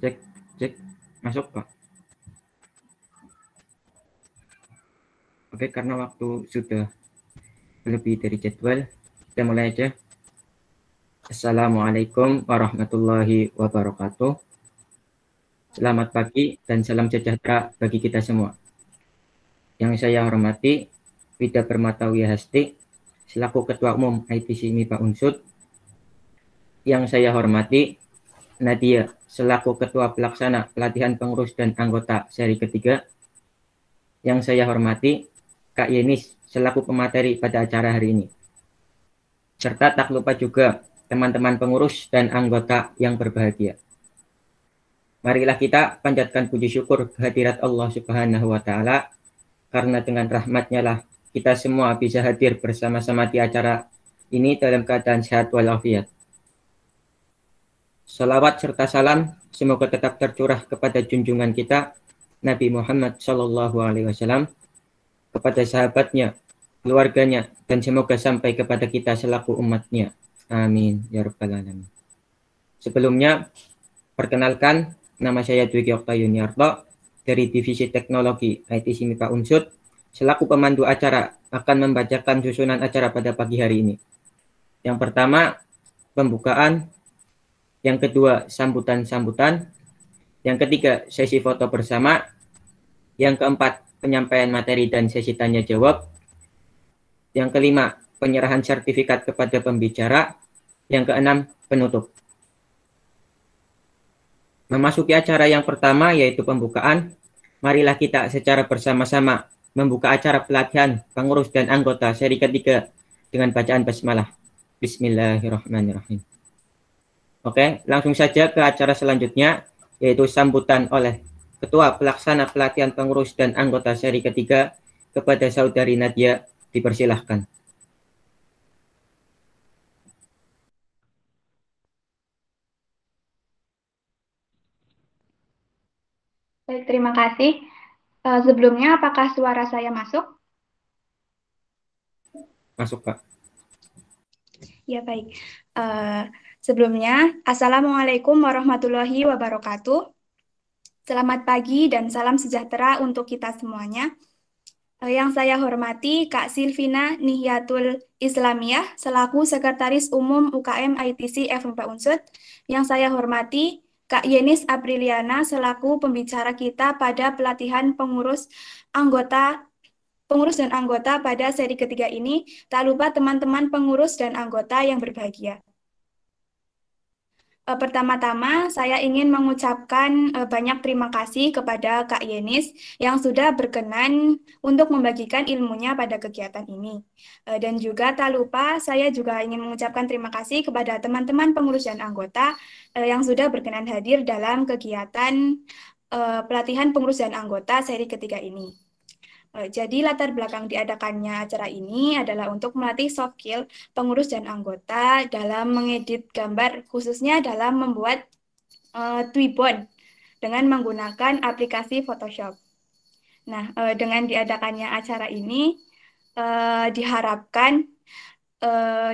Cek, cek, masuk Pak. Oke, karena waktu sudah lebih dari jadwal, kita mulai aja. Assalamualaikum warahmatullahi wabarakatuh. Selamat pagi dan salam sejahtera bagi kita semua. Yang saya hormati, Wida Permata Wiyahasti, selaku Ketua Umum ITC MIPA Unsud. Yang saya hormati, Nadia, selaku Ketua Pelaksana Pelatihan Pengurus dan Anggota seri ketiga. Yang saya hormati, Kak Yenis, selaku pemateri pada acara hari ini. Serta tak lupa juga teman-teman pengurus dan anggota yang berbahagia. Marilah kita panjatkan puji syukur kehadirat Allah Subhanahu wa Ta'ala, karena dengan rahmat-Nya lah kita semua bisa hadir bersama-sama di acara ini dalam keadaan sehat walafiat. Salawat serta salam semoga tetap tercurah kepada junjungan kita Nabi Muhammad Shallallahu Alaihi Wasallam, kepada sahabatnya, keluarganya, dan semoga sampai kepada kita selaku umatnya. Amin ya rabbal alamin. Sebelumnya, perkenalkan, nama saya Dwiki Okta Yuniarto dari Divisi Teknologi ITC MIPA Unsud, selaku pemandu acara akan membacakan susunan acara pada pagi hari ini. Yang pertama, pembukaan. Yang kedua, sambutan-sambutan. Yang ketiga, sesi foto bersama. Yang keempat, penyampaian materi dan sesi tanya jawab. Yang kelima, penyerahan sertifikat kepada pembicara. Yang keenam, penutup. Memasuki acara yang pertama, yaitu pembukaan. Marilah kita secara bersama-sama membuka acara pelatihan pengurus dan anggota seri ketiga dengan bacaan basmalah. Bismillahirrahmanirrahim. Oke, langsung saja ke acara selanjutnya, yaitu sambutan oleh Ketua Pelaksana Pelatihan Pengurus dan Anggota seri ketiga kepada Saudari Nadia. Dipersilahkan. Baik, terima kasih. Sebelumnya, apakah suara saya masuk? Masuk, Pak. Ya, baik. Sebelumnya, Assalamualaikum warahmatullahi wabarakatuh. Selamat pagi dan salam sejahtera untuk kita semuanya. Yang saya hormati Kak Silvina Nihyatul Islamiyah, selaku Sekretaris Umum UKM ITC FMP Unsud. Yang saya hormati Kak Yenis Apriliana, selaku pembicara kita pada pelatihan pengurus dan anggota pada seri ketiga ini. Tak lupa teman-teman pengurus dan anggota yang berbahagia. Pertama-tama, saya ingin mengucapkan banyak terima kasih kepada Kak Yenis yang sudah berkenan untuk membagikan ilmunya pada kegiatan ini. Dan juga tak lupa, saya juga ingin mengucapkan terima kasih kepada teman-teman pengurus dan anggota yang sudah berkenan hadir dalam kegiatan pelatihan pengurus dan anggota seri ketiga ini. Jadi latar belakang diadakannya acara ini adalah untuk melatih soft skill pengurus dan anggota dalam mengedit gambar, khususnya dalam membuat Twibbon dengan menggunakan aplikasi Photoshop. Nah, dengan diadakannya acara ini diharapkan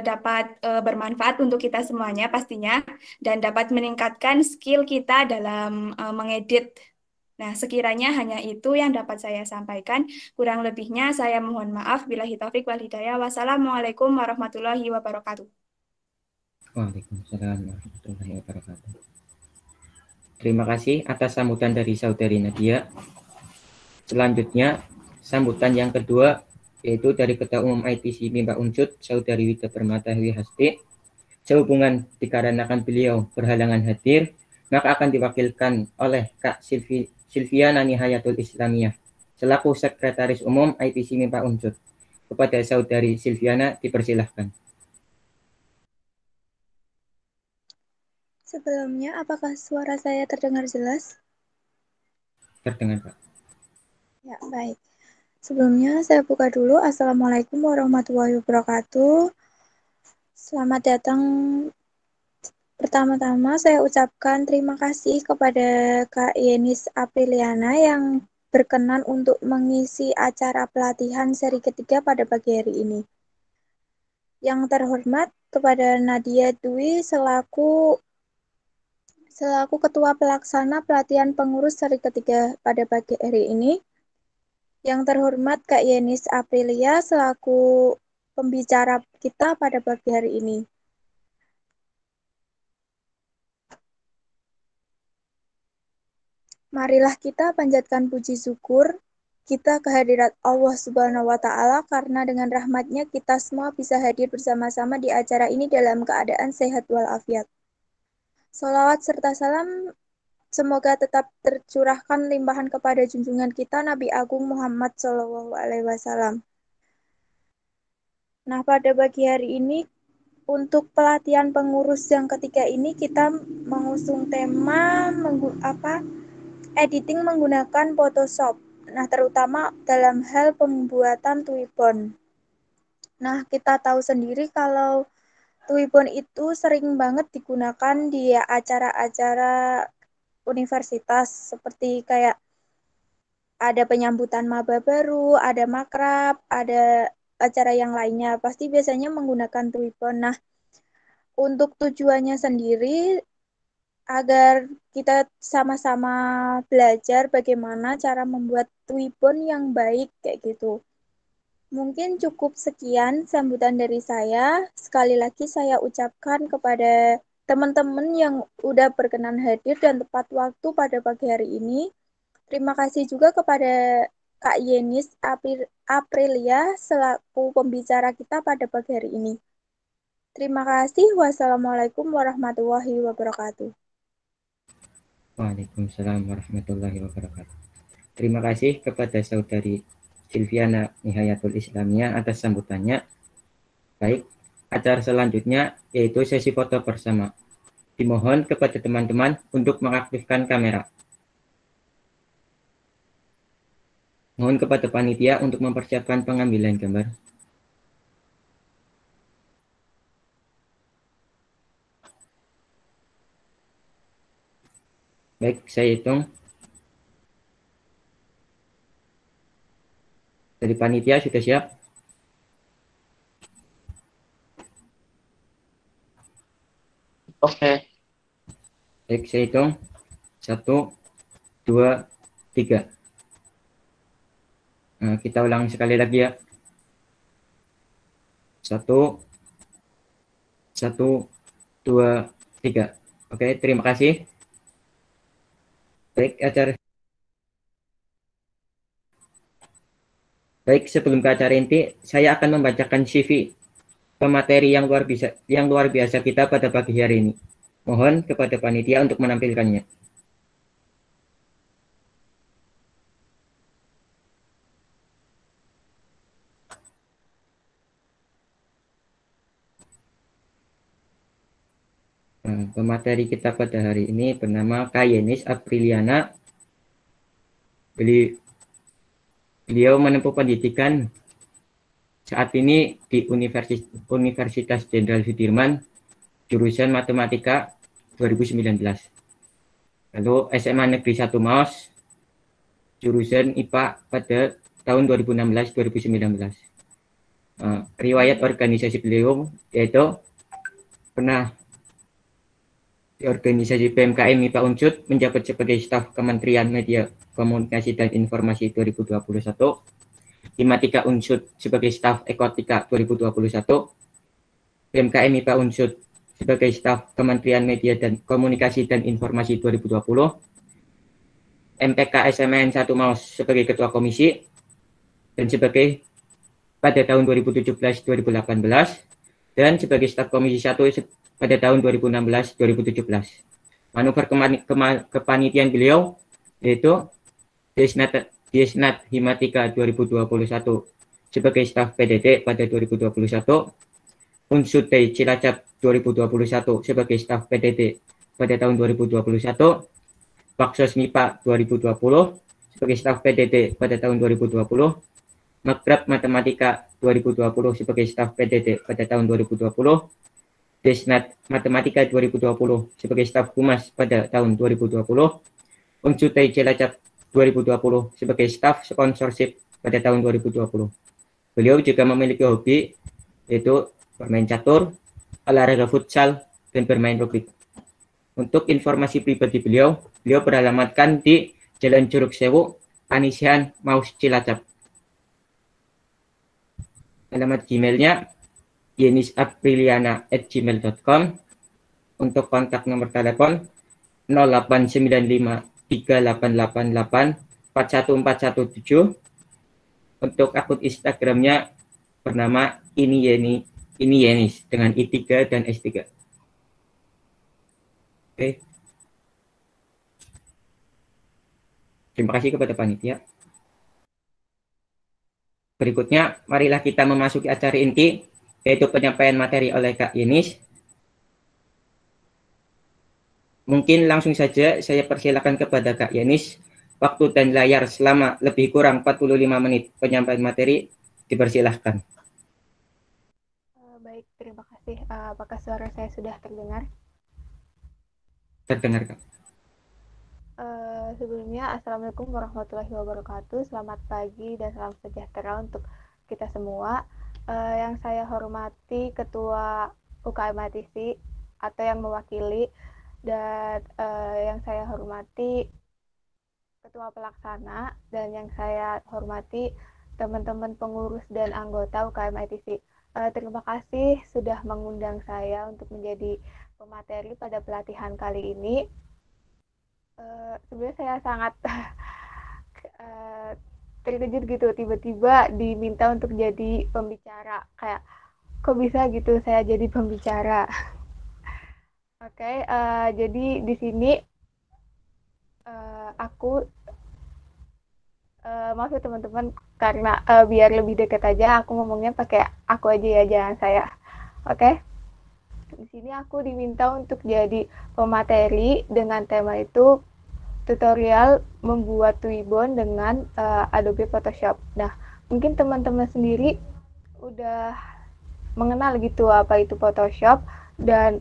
dapat bermanfaat untuk kita semuanya pastinya, dan dapat meningkatkan skill kita dalam mengedit. Nah, sekiranya hanya itu yang dapat saya sampaikan. Kurang lebihnya saya mohon maaf. Billahi taufik wal hidayah. Wassalamualaikum warahmatullahi wabarakatuh. Waalaikumsalam warahmatullahi wabarakatuh. Terima kasih atas sambutan dari Saudari Nadia. Selanjutnya, sambutan yang kedua, yaitu dari Ketua Umum ITC MIPA Unsud, Saudari Wida Permata Wiyahasti. Sehubungan dikarenakan beliau berhalangan hadir, maka akan diwakilkan oleh Kak Silviana Nihayatul Islamiyah, selaku Sekretaris Umum ITC MIPA Unsud. Kepada Saudari Silviana, dipersilahkan. Sebelumnya, apakah suara saya terdengar jelas? Terdengar, Pak. Ya, baik. Sebelumnya, saya buka dulu. Assalamualaikum warahmatullahi wabarakatuh. Selamat datang. Pertama-tama, saya ucapkan terima kasih kepada Kak Yenis Apriliana yang berkenan untuk mengisi acara pelatihan seri ketiga pada pagi hari ini. Yang terhormat kepada Nadia Dwi selaku Selaku Ketua Pelaksana Pelatihan Pengurus seri ketiga pada pagi hari ini, yang terhormat Kak Yenis Aprilia selaku pembicara kita pada pagi hari ini. Marilah kita panjatkan puji syukur kita kehadirat Allah Subhanahu wa Ta'ala, karena dengan rahmat-Nya kita semua bisa hadir bersama-sama di acara ini dalam keadaan sehat walafiat. Sholawat serta salam semoga tetap tercurahkan limpahan kepada junjungan kita Nabi Agung Muhammad SAW. Nah, pada pagi hari ini untuk pelatihan pengurus yang ketiga ini kita mengusung tema editing menggunakan Photoshop. Nah, terutama dalam hal pembuatan Twibbon. Nah, kita tahu sendiri kalau Twibbon itu sering banget digunakan di acara-acara universitas, seperti kayak ada penyambutan maba baru, ada makrab, ada acara yang lainnya. Pasti biasanya menggunakan Twibbon. Nah, untuk tujuannya sendiri agar kita sama-sama belajar bagaimana cara membuat Twibbon yang baik kayak gitu. Mungkin cukup sekian sambutan dari saya. Sekali lagi saya ucapkan kepada teman-teman yang udah berkenan hadir dan tepat waktu pada pagi hari ini. Terima kasih juga kepada Kak Yenis Aprilia selaku pembicara kita pada pagi hari ini. Terima kasih. Wassalamualaikum warahmatullahi wabarakatuh. Waalaikumsalam warahmatullahi wabarakatuh. Terima kasih kepada Saudari Silviana Nihayatul Islamiyah atas sambutannya. Baik, acara selanjutnya yaitu sesi foto bersama. Dimohon kepada teman-teman untuk mengaktifkan kamera. Mohon kepada panitia untuk mempersiapkan pengambilan gambar. Baik, saya hitung. Dari panitia sudah siap? Oke. Baik, saya hitung. 1, 2, 3. Nah, kita ulang sekali lagi ya. 1, 2, 3. Oke, terima kasih. Baik, sebelum ke acara inti, saya akan membacakan CV pemateri yang luar biasa kita pada pagi hari ini. Mohon kepada panitia untuk menampilkannya. Pemateri kita pada hari ini bernama Kak Yenis Apriliana. Beliau menempuh pendidikan saat ini di Universitas Jenderal Sudirman, jurusan Matematika 2019. Lalu SMA Negeri 1 Maos, jurusan IPA pada tahun 2016-2019. Riwayat organisasi beliau yaitu pernah di organisasi PMKM MIPA Unsud, menjabat sebagai staf Kementerian Media, Komunikasi dan Informasi 2021, Himatika Unsud sebagai staf Ekotika 2021, PMKM MIPA Unsud sebagai staf Kementerian Media dan Komunikasi dan Informasi 2020, MPK SMN 1 Maos sebagai Ketua Komisi, dan sebagai pada tahun 2017-2018, dan sebagai staf Komisi 1 pada tahun 2016-2017. Manuver kepanitiaan beliau yaitu Desnat Himatika 2021 sebagai staf PDT pada 2021, Unsud Cilacap 2021 sebagai staf PDT pada tahun 2021, Baksos MIPA 2020 sebagai staf PDT pada tahun 2020, Makrab Matematika 2020 sebagai staf PDT pada tahun 2020, Desnat Matematika 2020 sebagai staf Humas pada tahun 2020, Unsud Cilacap 2020 sebagai staf sponsorship pada tahun 2020. Beliau juga memiliki hobi yaitu bermain catur, olahraga futsal, dan bermain rugby. Untuk informasi pribadi beliau beralamatkan di Jalan Curug Sewu, Panisian, Maus, Cilacap. Alamat Gmailnya yenisapriliana@gmail.com. Untuk kontak nomor telepon 089538884117. Untuk akun Instagramnya bernama ini Yenis dengan I3 dan S3. Oke. Terima kasih kepada panitia. Berikutnya, marilah kita memasuki acara inti, yaitu penyampaian materi oleh Kak Yenis. Mungkin langsung saja saya persilakan kepada Kak Yenis. Waktu dan layar selama lebih kurang 45 menit penyampaian materi, dipersilahkan. Baik, terima kasih. Apakah suara saya sudah terdengar? Terdengar, Kak. Sebelumnya, Assalamualaikum warahmatullahi wabarakatuh. Selamat pagi dan salam sejahtera untuk kita semua. Yang saya hormati Ketua UKM ITC atau yang mewakili, dan yang saya hormati Ketua Pelaksana, dan yang saya hormati teman-teman pengurus dan anggota UKM ITC. Terima kasih sudah mengundang saya untuk menjadi pemateri pada pelatihan kali ini. Sebenarnya saya sangat terkejut gitu, tiba-tiba diminta untuk jadi pembicara. Kayak, kok bisa gitu saya jadi pembicara? Oke, jadi di sini aku maaf ya teman-teman, karena biar lebih dekat aja aku ngomongnya pakai aku aja ya, jangan saya. Oke. Di sini aku diminta untuk jadi pemateri dengan tema itu tutorial membuat Twibbon dengan Adobe Photoshop. Nah, mungkin teman-teman sendiri udah mengenal gitu apa itu Photoshop, dan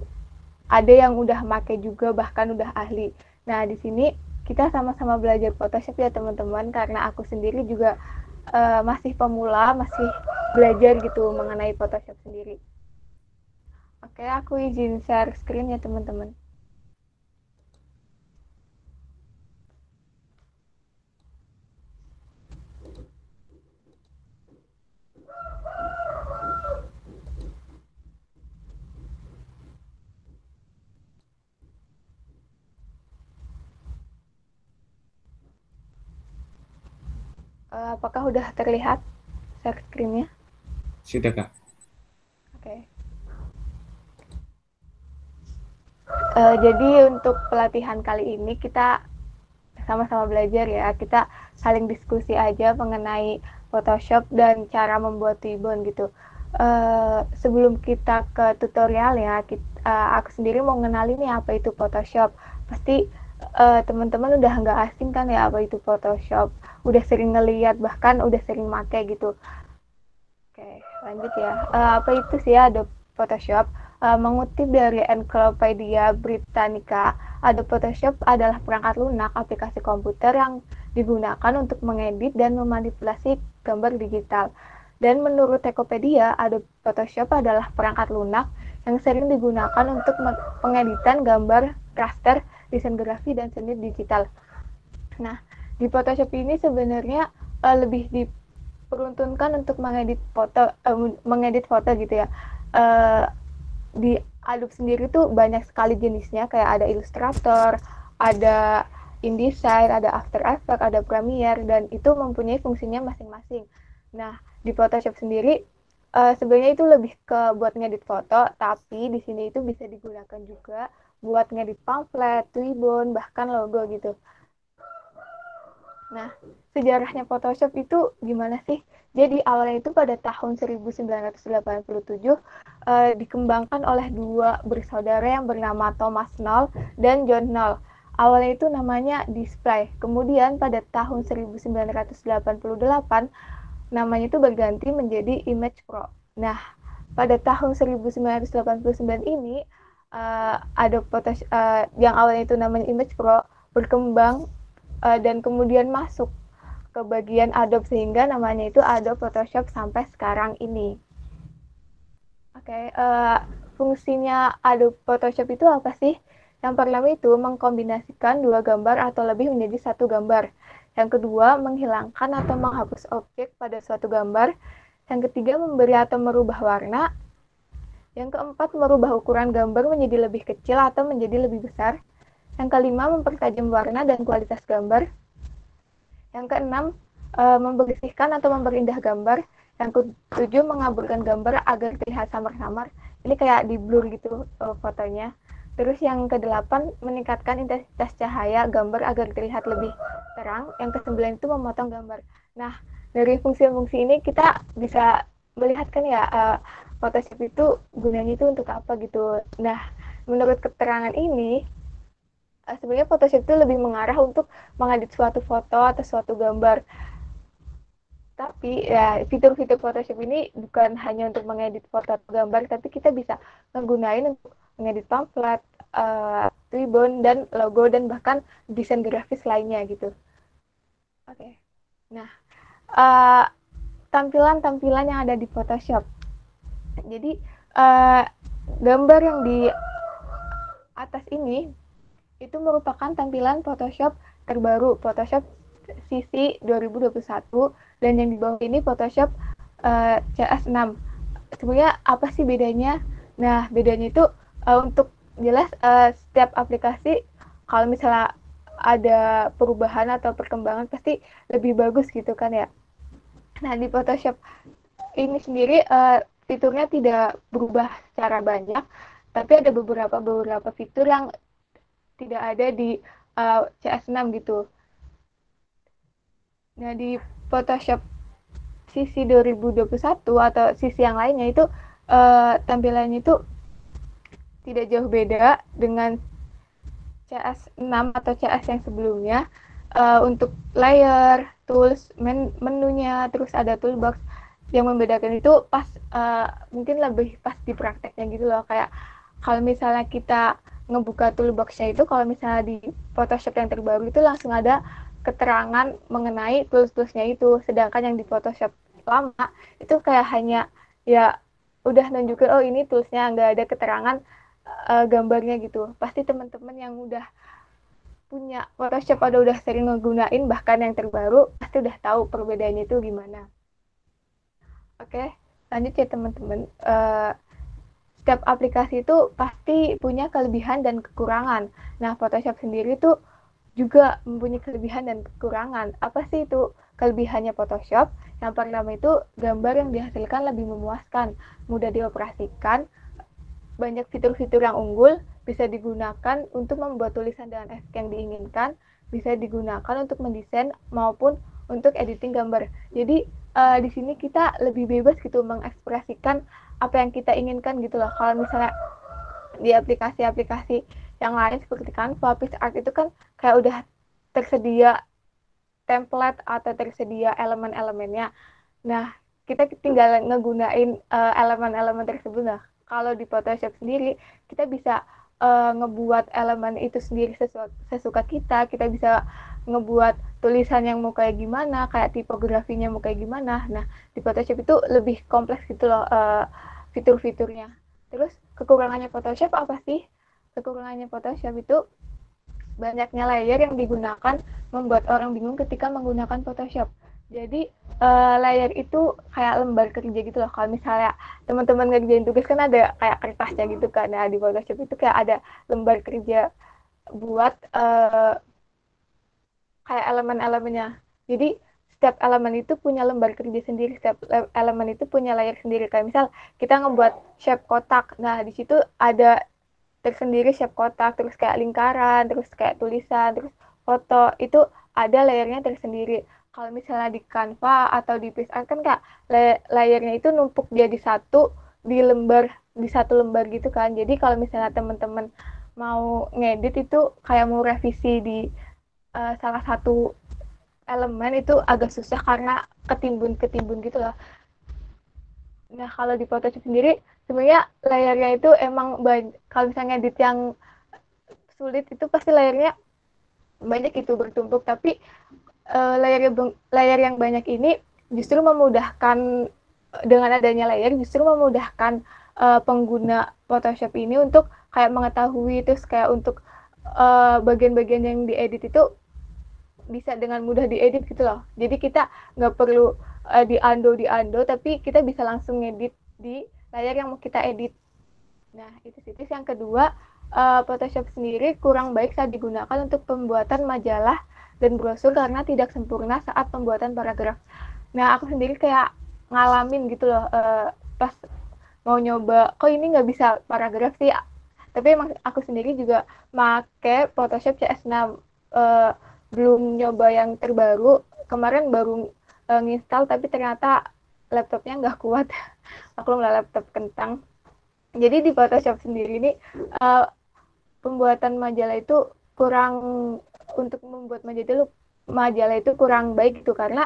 ada yang udah make juga, bahkan udah ahli. Nah, di sini kita sama-sama belajar Photoshop ya teman-teman, karena aku sendiri juga masih pemula, masih belajar gitu mengenai Photoshop sendiri. Oke, aku izin share screen ya teman-teman. Apakah udah terlihat share screen-nya? Sudah, Kak. Oke. Jadi untuk pelatihan kali ini kita sama-sama belajar ya. Kita saling diskusi aja mengenai Photoshop dan cara membuat Twibbon gitu. Sebelum kita ke tutorial ya, aku sendiri mau ngenalin nih apa itu Photoshop. Pasti teman-teman udah nggak asing kan ya apa itu Photoshop. Udah sering ngeliat, bahkan udah sering make gitu. Oke, lanjut ya. Apa itu sih Adobe Photoshop? Mengutip dari Encyclopedia Britannica, Adobe Photoshop adalah perangkat lunak aplikasi komputer yang digunakan untuk mengedit dan memanipulasi gambar digital. Dan menurut Tokopedia, Adobe Photoshop adalah perangkat lunak yang sering digunakan untuk pengeditan gambar, raster, desain grafis, dan seni digital. Nah, di Photoshop ini sebenarnya lebih diperuntukkan untuk mengedit foto gitu ya. Di Adobe sendiri tuh banyak sekali jenisnya, kayak ada Illustrator, ada InDesign, ada After Effects, ada Premiere, dan itu mempunyai fungsinya masing-masing. Nah, di Photoshop sendiri sebenarnya itu lebih ke buat ngedit foto, tapi di sini itu bisa digunakan juga buat ngedit pamflet, Twibbon, bahkan logo gitu. Nah, sejarahnya Photoshop itu gimana sih? Jadi awalnya itu pada tahun 1987 dikembangkan oleh dua bersaudara yang bernama Thomas Knoll dan John Knoll. Awalnya itu namanya Display. Kemudian pada tahun 1988 namanya itu berganti menjadi Image Pro. Nah, pada tahun 1989 ini Adobe Photoshop yang awalnya itu namanya Image Pro berkembang dan kemudian masuk ke bagian Adobe sehingga namanya itu Adobe Photoshop sampai sekarang ini. Oke, fungsinya Adobe Photoshop itu apa sih? Yang pertama itu mengkombinasikan dua gambar atau lebih menjadi satu gambar. Yang kedua, menghilangkan atau menghapus objek pada suatu gambar. Yang ketiga, memberi atau merubah warna. Yang keempat, merubah ukuran gambar menjadi lebih kecil atau menjadi lebih besar. Yang kelima, mempertajam warna dan kualitas gambar. Yang keenam, membersihkan atau memperindah gambar. Yang ketujuh, mengaburkan gambar agar terlihat samar-samar. Ini kayak di blur gitu fotonya. Terus yang kedelapan, meningkatkan intensitas cahaya gambar agar terlihat lebih terang. Yang kesembilan itu memotong gambar. Nah, dari fungsi-fungsi ini kita bisa melihat kan ya, Photoshop itu gunanya itu untuk apa gitu. Nah, menurut keterangan ini, sebenarnya Photoshop itu lebih mengarah untuk mengedit suatu foto atau suatu gambar. Tapi ya fitur-fitur Photoshop ini bukan hanya untuk mengedit foto atau gambar, tapi kita bisa menggunakan untuk mengedit pamflet, ribbon, dan logo, dan bahkan desain grafis lainnya gitu. Oke. Nah, tampilan-tampilan yang ada di Photoshop. Jadi, gambar yang di atas ini itu merupakan tampilan Photoshop terbaru, Photoshop CC 2021, dan yang di bawah ini Photoshop CS6. Sebenarnya apa sih bedanya? Nah, bedanya itu untuk jelas setiap aplikasi kalau misalnya ada perubahan atau perkembangan pasti lebih bagus gitu kan ya. Nah, di Photoshop ini sendiri fiturnya tidak berubah secara banyak, tapi ada beberapa fitur yang tidak ada di CS6 gitu. Nah, di Photoshop CC 2021 atau CC yang lainnya itu tampilannya itu tidak jauh beda dengan CS6 atau CS yang sebelumnya. Untuk layer, tools, menunya, terus ada toolbox. Yang membedakan itu pas mungkin lebih pas di prakteknya gitu loh. Kayak kalau misalnya kita ngebuka toolbox-nya itu, kalau misalnya di Photoshop yang terbaru itu langsung ada keterangan mengenai tools-toolsnya itu. Sedangkan yang di Photoshop lama itu kayak hanya ya udah nunjukin oh ini toolsnya, nggak ada keterangan gambarnya gitu. Pasti teman-teman yang udah punya Photoshop atau udah sering ngegunain bahkan yang terbaru pasti udah tahu perbedaannya itu gimana. Oke, lanjut ya teman-teman. Setiap aplikasi itu pasti punya kelebihan dan kekurangan. Nah, Photoshop sendiri tuh juga mempunyai kelebihan dan kekurangan. Apa sih itu kelebihannya Photoshop? Yang pertama itu gambar yang dihasilkan lebih memuaskan, mudah dioperasikan, banyak fitur-fitur yang unggul, bisa digunakan untuk membuat tulisan dengan efek yang diinginkan, bisa digunakan untuk mendesain maupun untuk editing gambar. Jadi di sini kita lebih bebas gitu mengekspresikan apa yang kita inginkan gitu loh. Kalau misalnya di aplikasi-aplikasi yang lain seperti Canva, PixArt itu kan kayak udah tersedia template atau tersedia elemen-elemennya. Nah, kita tinggal ngegunain elemen-elemen tersebut. Nah, kalau di Photoshop sendiri, kita bisa ngebuat elemen itu sendiri sesuka kita. Kita bisa ngebuat tulisan yang mau kayak gimana, kayak tipografinya mau kayak gimana. Nah, di Photoshop itu lebih kompleks gitu loh fitur-fiturnya. Terus, kekurangannya Photoshop apa sih? Kekurangannya Photoshop itu banyaknya layer yang digunakan membuat orang bingung ketika menggunakan Photoshop. Jadi layer itu kayak lembar kerja gitu loh. Kalau misalnya teman-teman ngerjain tugas kan ada kayak kertasnya gitu kan. Nah, di Photoshop itu kayak ada lembar kerja buat kayak elemen-elemennya. Jadi setiap elemen itu punya lembar kerja sendiri, setiap elemen itu punya layer sendiri. Kayak misal kita ngebuat shape kotak. Nah, di situ ada tersendiri shape kotak, terus kayak lingkaran, terus kayak tulisan, terus foto. Itu ada layernya tersendiri. Kalau misalnya di Canva atau di PixArt kan kayak layernya itu numpuk jadi satu di satu lembar gitu kan. Jadi kalau misalnya teman-teman mau ngedit itu kayak mau revisi di salah satu elemen itu agak susah karena ketimbun gitu loh. Nah, kalau di Photoshop sendiri sebenarnya layarnya itu emang kalau misalnya ngedit yang sulit itu pasti layarnya banyak itu bertumpuk, tapi layar yang banyak ini justru memudahkan, dengan adanya layar justru memudahkan pengguna Photoshop ini untuk kayak mengetahui, terus kayak untuk bagian-bagian yang diedit itu bisa dengan mudah diedit gitu loh. Jadi kita nggak perlu di-undo, tapi kita bisa langsung ngedit di layar yang mau kita edit. Nah, itu sih. Terus yang kedua, Photoshop sendiri kurang baik saat digunakan untuk pembuatan majalah dan brosur karena tidak sempurna saat pembuatan paragraf. Nah, aku sendiri kayak ngalamin gitu loh, pas mau nyoba, kok ini nggak bisa paragraf sih. Tapi emang aku sendiri juga make Photoshop CS6, belum nyoba yang terbaru. Kemarin baru nginstal, tapi ternyata laptopnya nggak kuat. Maklum lah, laptop kentang. Jadi di Photoshop sendiri ini pembuatan majalah itu kurang, untuk membuat majalah itu kurang baik gitu, karena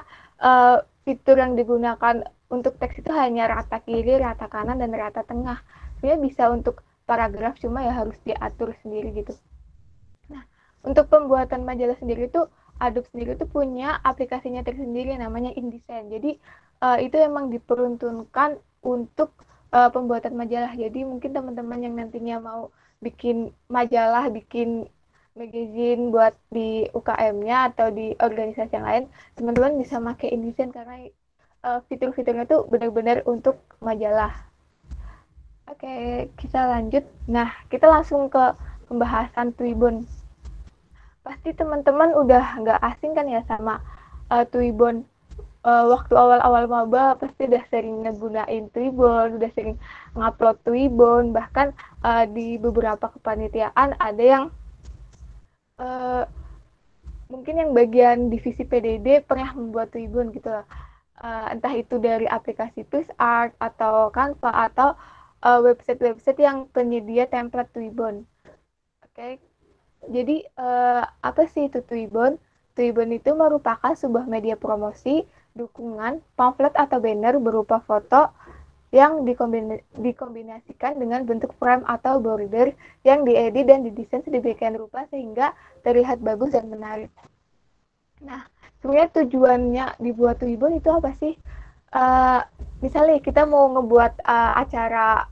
fitur yang digunakan untuk teks itu hanya rata kiri, rata kanan, dan rata tengah. Sebenarnya bisa untuk paragraf, cuma ya harus diatur sendiri gitu. Nah, untuk pembuatan majalah sendiri itu Adobe sendiri itu punya aplikasinya tersendiri namanya InDesign. Jadi itu emang diperuntukkan untuk pembuatan majalah. Jadi mungkin teman-teman yang nantinya mau bikin majalah, bikin magazine buat di UKM-nya atau di organisasi yang lain, teman-teman bisa pakai InDesign karena fitur-fiturnya tuh benar-benar untuk majalah. Oke, kita lanjut. Nah, kita langsung ke pembahasan Twibbon. Pasti teman-teman udah nggak asing kan ya sama Twibbon. Waktu awal-awal maba pasti udah sering ngegunain Twibbon, udah sering ngupload Twibbon, bahkan di beberapa kepanitiaan ada yang mungkin yang bagian divisi PDD pernah membuat Twibbon gitu lah. Entah itu dari aplikasi PixArt atau Canva atau website-website yang penyedia template Twibbon. Oke. Jadi apa sih itu Twibbon? Twibbon itu merupakan sebuah media promosi, dukungan, pamflet atau banner berupa foto yang dikombinasikan dengan bentuk frame atau border yang diedit dan didesain sedemikian rupa sehingga terlihat bagus dan menarik. Nah, sebenarnya tujuannya dibuat Twibbon itu apa sih? Misalnya kita mau ngebuat acara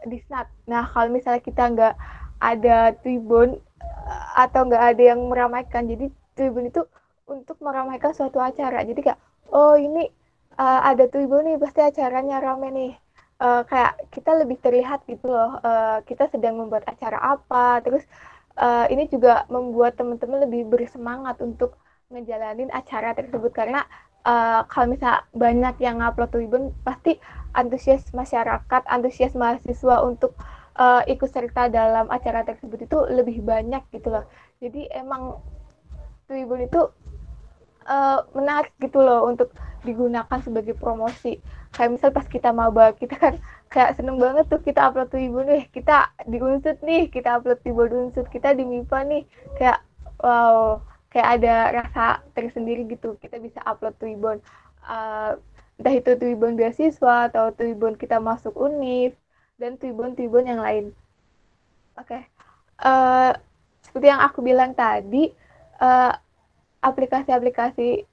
Disnat. Nah, kalau misalnya kita nggak ada Twibbon atau nggak ada yang meramaikan, jadi Twibbon itu untuk meramaikan suatu acara. Jadi kayak, oh ini ada Twibbon nih, pasti acaranya rame nih. Kayak kita lebih terlihat gitu loh, kita sedang membuat acara apa. Terus ini juga membuat teman-teman lebih bersemangat untuk ngejalanin acara tersebut, karena kalau misalnya banyak yang ngupload Twibbon, pasti antusias masyarakat, antusias mahasiswa untuk ikut serta dalam acara tersebut itu lebih banyak gitu loh. Jadi emang Twibbon itu menarik gitu loh untuk digunakan sebagai promosi. Kayak misal pas kita maba, kita kan kayak seneng banget tuh kita upload Twibbon nih, kita di Unsud nih, kita upload Twibbon Unsud, kita di MIPA nih, kayak wow, kayak ada rasa tersendiri gitu, kita bisa upload Twibbon. Entah itu Twibbon beasiswa atau Twibbon kita masuk UNIF, dan Twibbon yang lain. Oke. Seperti yang aku bilang tadi, aplikasi-aplikasi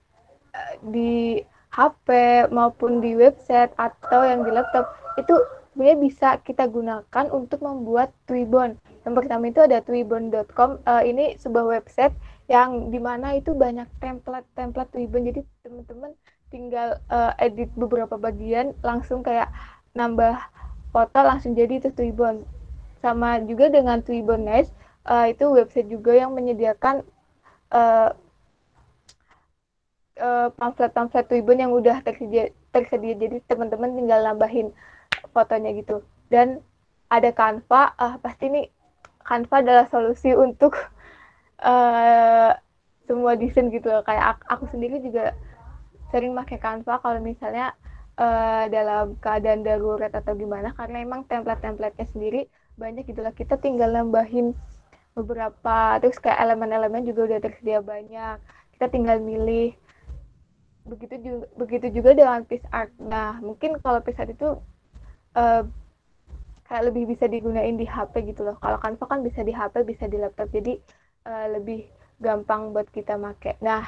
di HP maupun di website atau yang di laptop itu sebenarnya bisa kita gunakan untuk membuat Twibbon. Yang pertama itu ada twibbon.com. Ini sebuah website yang dimana itu banyak template Twibbon. Jadi teman-teman tinggal edit beberapa bagian, langsung kayak nambah foto, langsung jadi itu Twibbon. Sama juga dengan Twibbon Nice, itu website juga yang menyediakan pamflet Twibbon yang udah tersedia, jadi teman-teman tinggal nambahin fotonya gitu. Dan ada Canva, pasti nih Canva adalah solusi untuk semua desain gitu loh. Kayak aku sendiri juga sering pakai Canva kalau misalnya dalam keadaan darurat atau gimana, karena emang template-templatenya sendiri banyak gitu lah. Kita tinggal nambahin beberapa, terus kayak elemen-elemen juga udah tersedia banyak, kita tinggal milih. Begitu juga dengan PixArt. Nah, mungkin kalau PixArt itu kayak lebih bisa digunain di HP gitu loh. Kalau Canva kan bisa di HP, bisa di laptop, jadi lebih gampang buat kita make. Nah,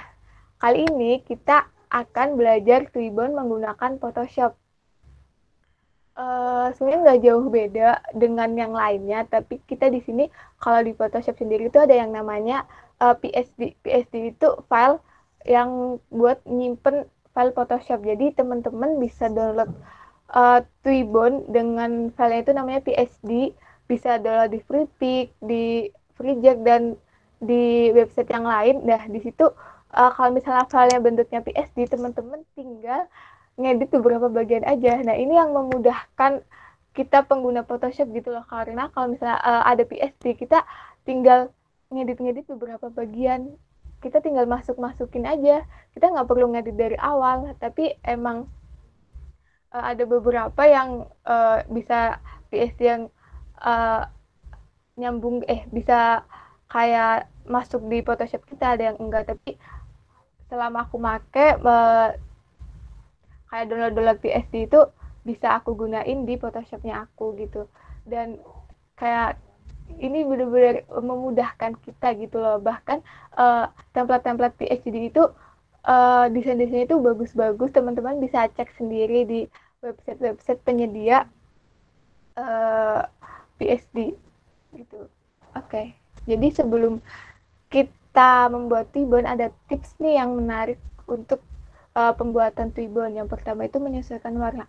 kali ini kita akan belajar Twibbon menggunakan Photoshop. Sebenarnya nggak jauh beda dengan yang lainnya, tapi kita di sini kalau di Photoshop sendiri itu ada yang namanya PSD. PSD itu file yang buat nyimpen file Photoshop. Jadi teman-teman bisa download Twibbon dengan file itu namanya PSD, bisa download di Freepik, di Freejack, dan di website yang lain. Nah, di situ kalau misalnya filenya bentuknya PSD, teman-teman tinggal ngedit beberapa bagian aja. Nah, ini yang memudahkan kita pengguna Photoshop gitu loh, karena kalau misalnya ada PSD, kita tinggal ngedit-ngedit beberapa bagian, kita tinggal masukin aja, kita nggak perlu ngedit dari awal. Tapi emang ada beberapa yang bisa PSD yang nyambung, bisa kayak masuk di Photoshop kita, ada yang enggak. Tapi selama aku make kayak download PSD itu bisa aku gunain di Photoshopnya aku gitu. Dan kayak ini benar-benar memudahkan kita gitu loh. Bahkan template-template PSD itu desain-desainnya itu bagus-bagus. Teman-teman bisa cek sendiri di website penyedia PSD gitu. Oke. Jadi sebelum kita membuat Twibbon, ada tips nih yang menarik untuk pembuatan Twibbon. Yang pertama itu menyesuaikan warna.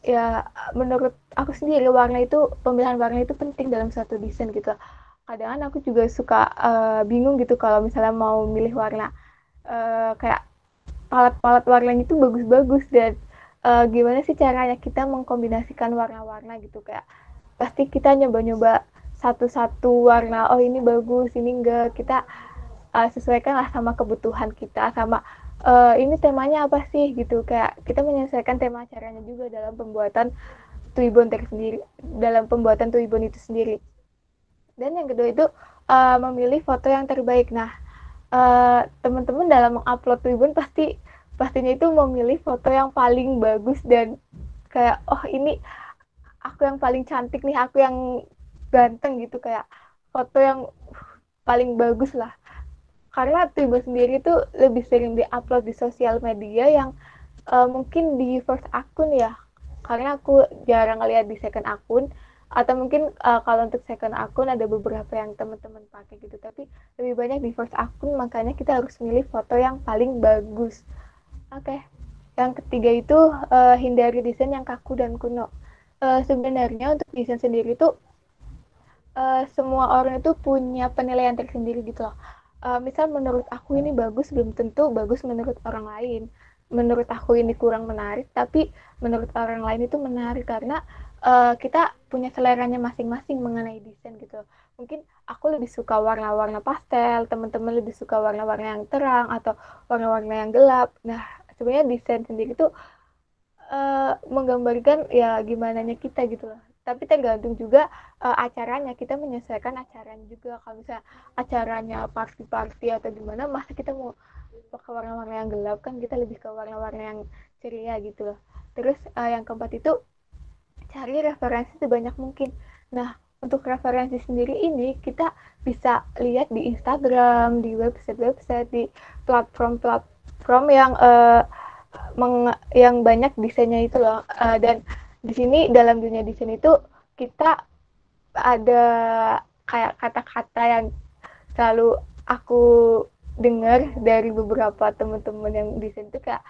Ya, menurut aku sendiri pemilihan warna itu penting dalam suatu desain gitu. Kadang aku juga suka bingung gitu kalau misalnya mau milih warna. Kayak palet-palet warnanya itu bagus-bagus, dan gimana sih caranya kita mengkombinasikan warna-warna gitu. Kayak pasti kita nyoba-nyoba satu-satu warna, oh ini bagus, ini enggak. Kita sesuaikan lah sama kebutuhan kita, sama ini temanya apa sih gitu. Kayak kita menyesuaikan tema acaranya juga dalam pembuatan Twibbon tersendiri, dalam pembuatan Twibbon itu sendiri. Dan yang kedua itu memilih foto yang terbaik. Nah, teman-teman dalam mengupload Twibbon pastinya itu memilih foto yang paling bagus, dan kayak oh ini aku yang paling cantik nih, aku yang ganteng gitu, kayak foto yang paling bagus lah. Karena Twibbon sendiri tuh lebih sering diupload di sosial media yang mungkin di first akun ya, karena aku jarang lihat di second akun. Atau mungkin kalau untuk second akun ada beberapa yang teman-teman pakai gitu, tapi lebih banyak di first akun, makanya kita harus milih foto yang paling bagus. Oke. Yang ketiga itu hindari desain yang kaku dan kuno. Sebenarnya untuk desain sendiri tuh semua orang itu punya penilaian tersendiri gitu loh. Misal menurut aku ini bagus, belum tentu bagus menurut orang lain. Menurut aku ini kurang menarik, tapi menurut orang lain itu menarik, karena kita punya seleranya masing-masing mengenai desain gitu. Mungkin aku lebih suka warna-warna pastel, teman-teman lebih suka warna-warna yang terang atau warna-warna yang gelap. Nah, sebenarnya desain sendiri itu menggambarkan ya gimananya kita gitu loh. Tapi tergantung juga acaranya, kita menyesuaikan acaranya juga. Kalau misalnya acaranya party-party atau gimana, masa kita mau pakai warna-warna yang gelap, kan kita lebih ke warna-warna yang ceria gitu loh. Terus yang keempat itu cari referensi sebanyak mungkin. Nah, untuk referensi sendiri ini kita bisa lihat di Instagram, di website-website, di platform-platform yang banyak desainnya itu loh. Dan di sini dalam dunia desain itu kita ada kayak kata-kata yang selalu aku dengar dari beberapa teman-teman yang desain itu, kayak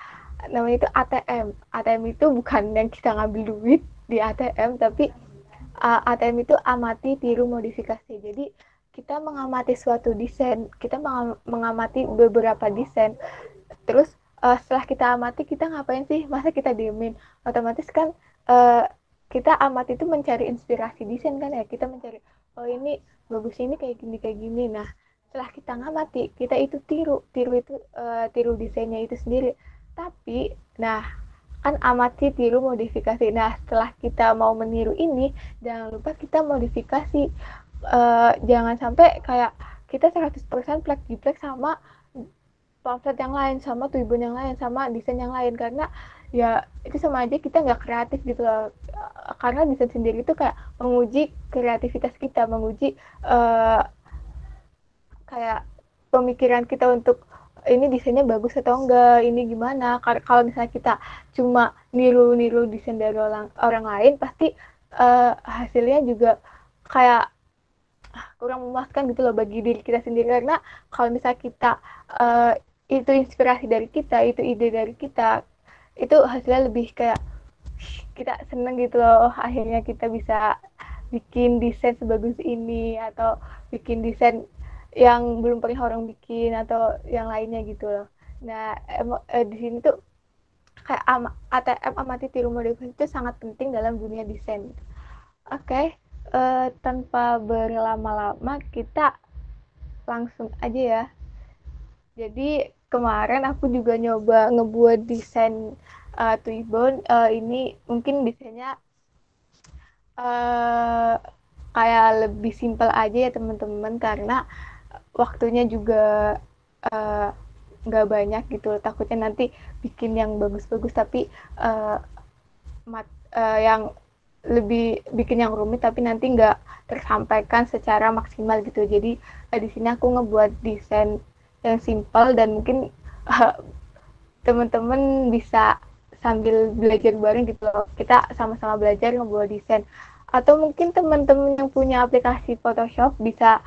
namanya itu ATM. ATM itu bukan yang kita ngambil duit di ATM, tapi ATM itu amati, tiru, modifikasi. Jadi kita mengamati suatu desain, kita mengamati beberapa desain, terus setelah kita amati, kita ngapain sih? Masa kita diemin? Otomatis kan kita amati itu mencari inspirasi desain kan ya, kita mencari oh ini bagus, ini kayak gini. Nah, setelah kita ngamati, kita itu tiru itu tiru desainnya itu sendiri. Tapi nah kan amati, tiru, modifikasi. Nah, setelah kita mau meniru ini, jangan lupa kita modifikasi. Jangan sampai kayak kita 100% plek-jiplek sama pamflet yang lain, sama Twibbon yang lain, sama desain yang lain, karena ya itu sama aja kita nggak kreatif gitu loh. Karena desain sendiri itu kayak menguji kreativitas kita, menguji kayak pemikiran kita untuk ini desainnya bagus atau enggak, ini gimana. Kalau misalnya kita cuma niru-niru desain dari orang lain, pasti hasilnya juga kayak kurang memuaskan gitu loh bagi diri kita sendiri. Karena kalau misalnya kita itu inspirasi dari kita, itu ide dari kita, itu hasilnya lebih kayak kita seneng gitu loh. Akhirnya kita bisa bikin desain sebagus ini, atau bikin desain yang belum pernah orang bikin, atau yang lainnya gitu loh. Nah, di sini tuh kayak ATM, amati tiru modifikasi itu sangat penting dalam dunia desain. Oke, tanpa berlama-lama kita langsung aja ya. Jadi kemarin aku juga nyoba ngebuat desain Twibbon. Ini mungkin desainnya kayak lebih simpel aja ya teman-teman, karena waktunya juga nggak banyak gitu. Takutnya nanti bikin yang bagus-bagus tapi yang lebih bikin yang rumit tapi nanti nggak tersampaikan secara maksimal gitu. Jadi di sini aku ngebuat desain yang simpel, dan mungkin teman-teman bisa sambil belajar bareng gitu loh. Kita sama-sama belajar ngebuat desain. Atau mungkin teman-teman yang punya aplikasi Photoshop bisa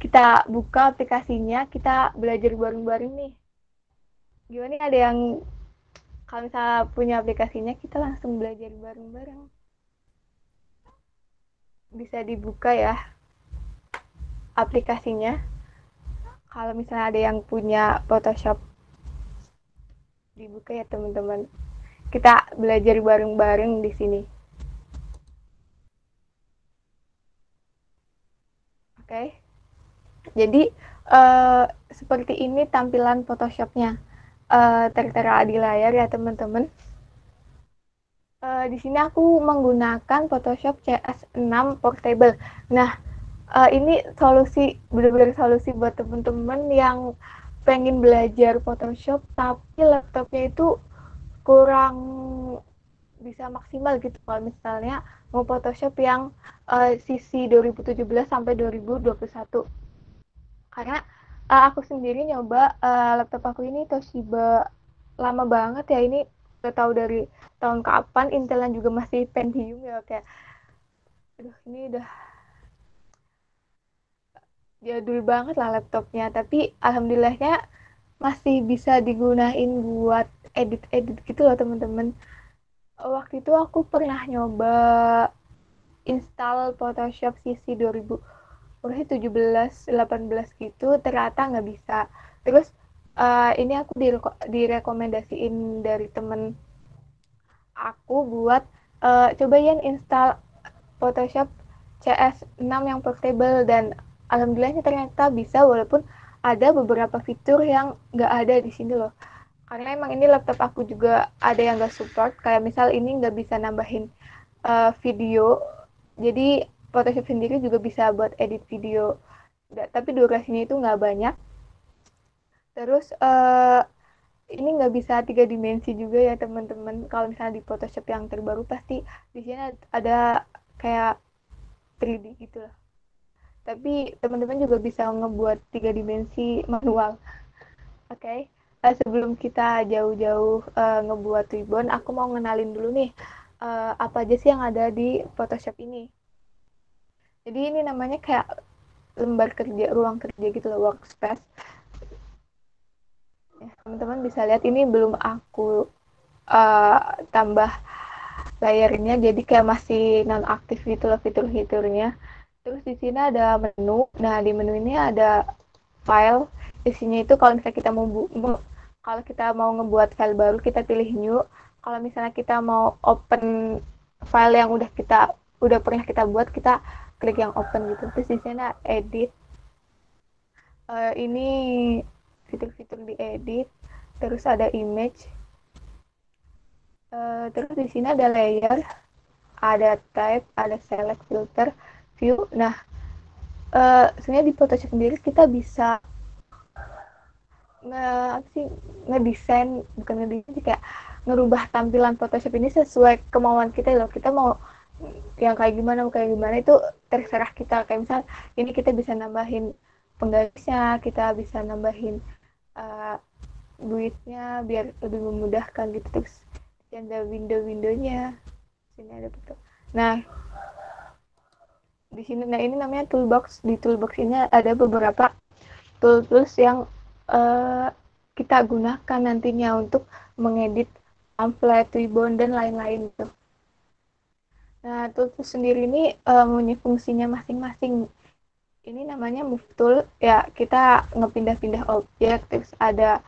kita buka aplikasinya, kita belajar bareng-bareng nih. Gimana nih, ada yang kalau misalnya punya aplikasinya, kita langsung belajar bareng-bareng. Bisa dibuka ya aplikasinya. Kalau misalnya ada yang punya Photoshop, dibuka ya teman-teman. Kita belajar bareng-bareng di sini. Oke. Jadi seperti ini tampilan Photoshopnya. Tertera di layar ya teman-teman. Di sini aku menggunakan Photoshop CS6 Portable. Nah, ini benar-benar solusi buat teman-teman yang pengen belajar Photoshop tapi laptopnya itu kurang bisa maksimal gitu. Kalau misalnya mau Photoshop yang sisi 2017 sampai 2021. Karena aku sendiri nyoba laptop aku ini Toshiba lama banget ya, ini gak tahu dari tahun kapan, Intelnya juga masih Pentium ya, kayak aduh ini udah jadul banget lah laptopnya, tapi alhamdulillahnya masih bisa digunain buat edit-edit gitu loh teman-teman. Waktu itu aku pernah nyoba install Photoshop CC 2017-18 gitu, ternyata nggak bisa. Terus ini aku direkomendasiin dari temen aku buat cobain install Photoshop CS6 yang portable, dan alhamdulillahnya ternyata bisa, walaupun ada beberapa fitur yang nggak ada di sini loh. Karena emang ini laptop aku juga ada yang nggak support, kayak misal ini nggak bisa nambahin video, jadi Photoshop sendiri juga bisa buat edit video, tapi durasinya itu nggak banyak. Terus ini nggak bisa 3 dimensi juga ya teman-teman. Kalau misalnya di Photoshop yang terbaru pasti di sini ada kayak 3D gitu lah. Tapi teman-teman juga bisa ngebuat 3 dimensi manual. Oke. Sebelum kita jauh-jauh ngebuat ribbon, aku mau ngenalin dulu nih apa aja sih yang ada di Photoshop ini. Jadi ini namanya kayak lembar kerja, ruang kerja gitu loh, workspace. Ya, teman-teman bisa lihat ini belum aku tambah layarnya, jadi kayak masih non-aktif gitu loh fitur-fiturnya. Terus di sini ada menu. Nah, di menu ini ada file. Isinya itu kalau misalnya kita kalau kita mau ngebuat file baru, kita pilih new. Kalau misalnya kita mau open file yang udah pernah kita buat, kita klik yang open gitu. Terus di sini ada edit. Ini fitur-fitur di edit. Terus ada image. Terus di sini ada layer, ada type, ada select, filter, view. Nah, sebenarnya di Photoshop sendiri kita bisa ngedesain, kayak ngerubah tampilan Photoshop ini sesuai kemauan kita loh. Kita mau yang kayak gimana itu terserah kita. Kayak misal ini kita bisa nambahin penggarisnya, kita bisa nambahin duitnya biar lebih memudahkan gitu. Terus ada window-windownya, sini ada foto. Nah di sini, nah ini namanya toolbox. Di toolbox ini ada beberapa tools yang kita gunakan nantinya untuk mengedit pamflet, ribbon, dan lain-lain gitu. Nah, tools sendiri ini punya fungsinya masing-masing. Ini namanya move tool, ya kita ngepindah-pindah objek. Terus ada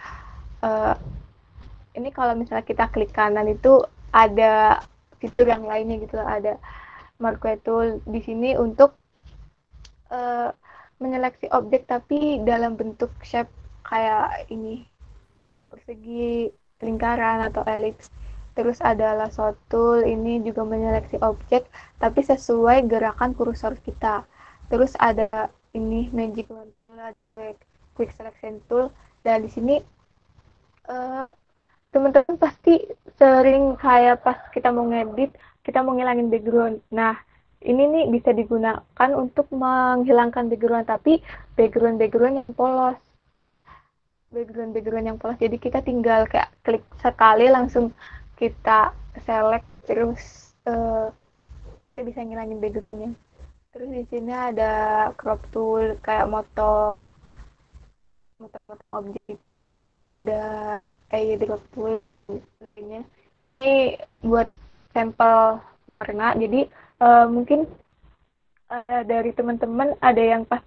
ini kalau misalnya kita klik kanan itu ada fitur yang lainnya gitu, ada marquee tool di sini untuk menyeleksi objek tapi dalam bentuk shape kayak ini, persegi, lingkaran, atau elips. Terus ada lasso tool, ini juga menyeleksi objek tapi sesuai gerakan kursor kita. Terus ada ini magic wand tool, ada quick selection tool. Dan di sini teman-teman pasti sering kayak pas kita mau ngedit, kita mau ngilangin background. Nah, ini nih bisa digunakan untuk menghilangkan background, tapi background yang polos. Background yang polos. Jadi kita tinggal kayak klik sekali langsung kita select, terus kita bisa ngilangin backgroundnya. Terus di sini ada crop tool kayak moto objek, ada drop tool sebagainya. Ini buat sampel warna. Jadi mungkin dari teman-teman ada yang pas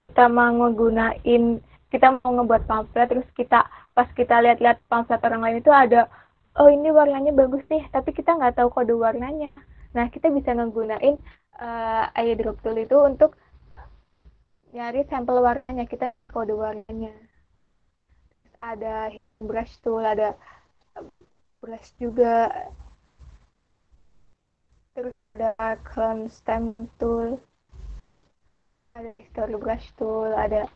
kita mau ngegunain, kita mau ngebuat pamflet, terus pas kita lihat-lihat pamflet orang lain itu ada, oh ini warnanya bagus nih, tapi kita nggak tahu kode warnanya. Nah, kita bisa ngegunain drop tool itu untuk nyari sampel warnanya, kita kode warnanya. Terus ada brush tool, ada brush juga. Terus ada clone stamp tool, ada history brush tool, ada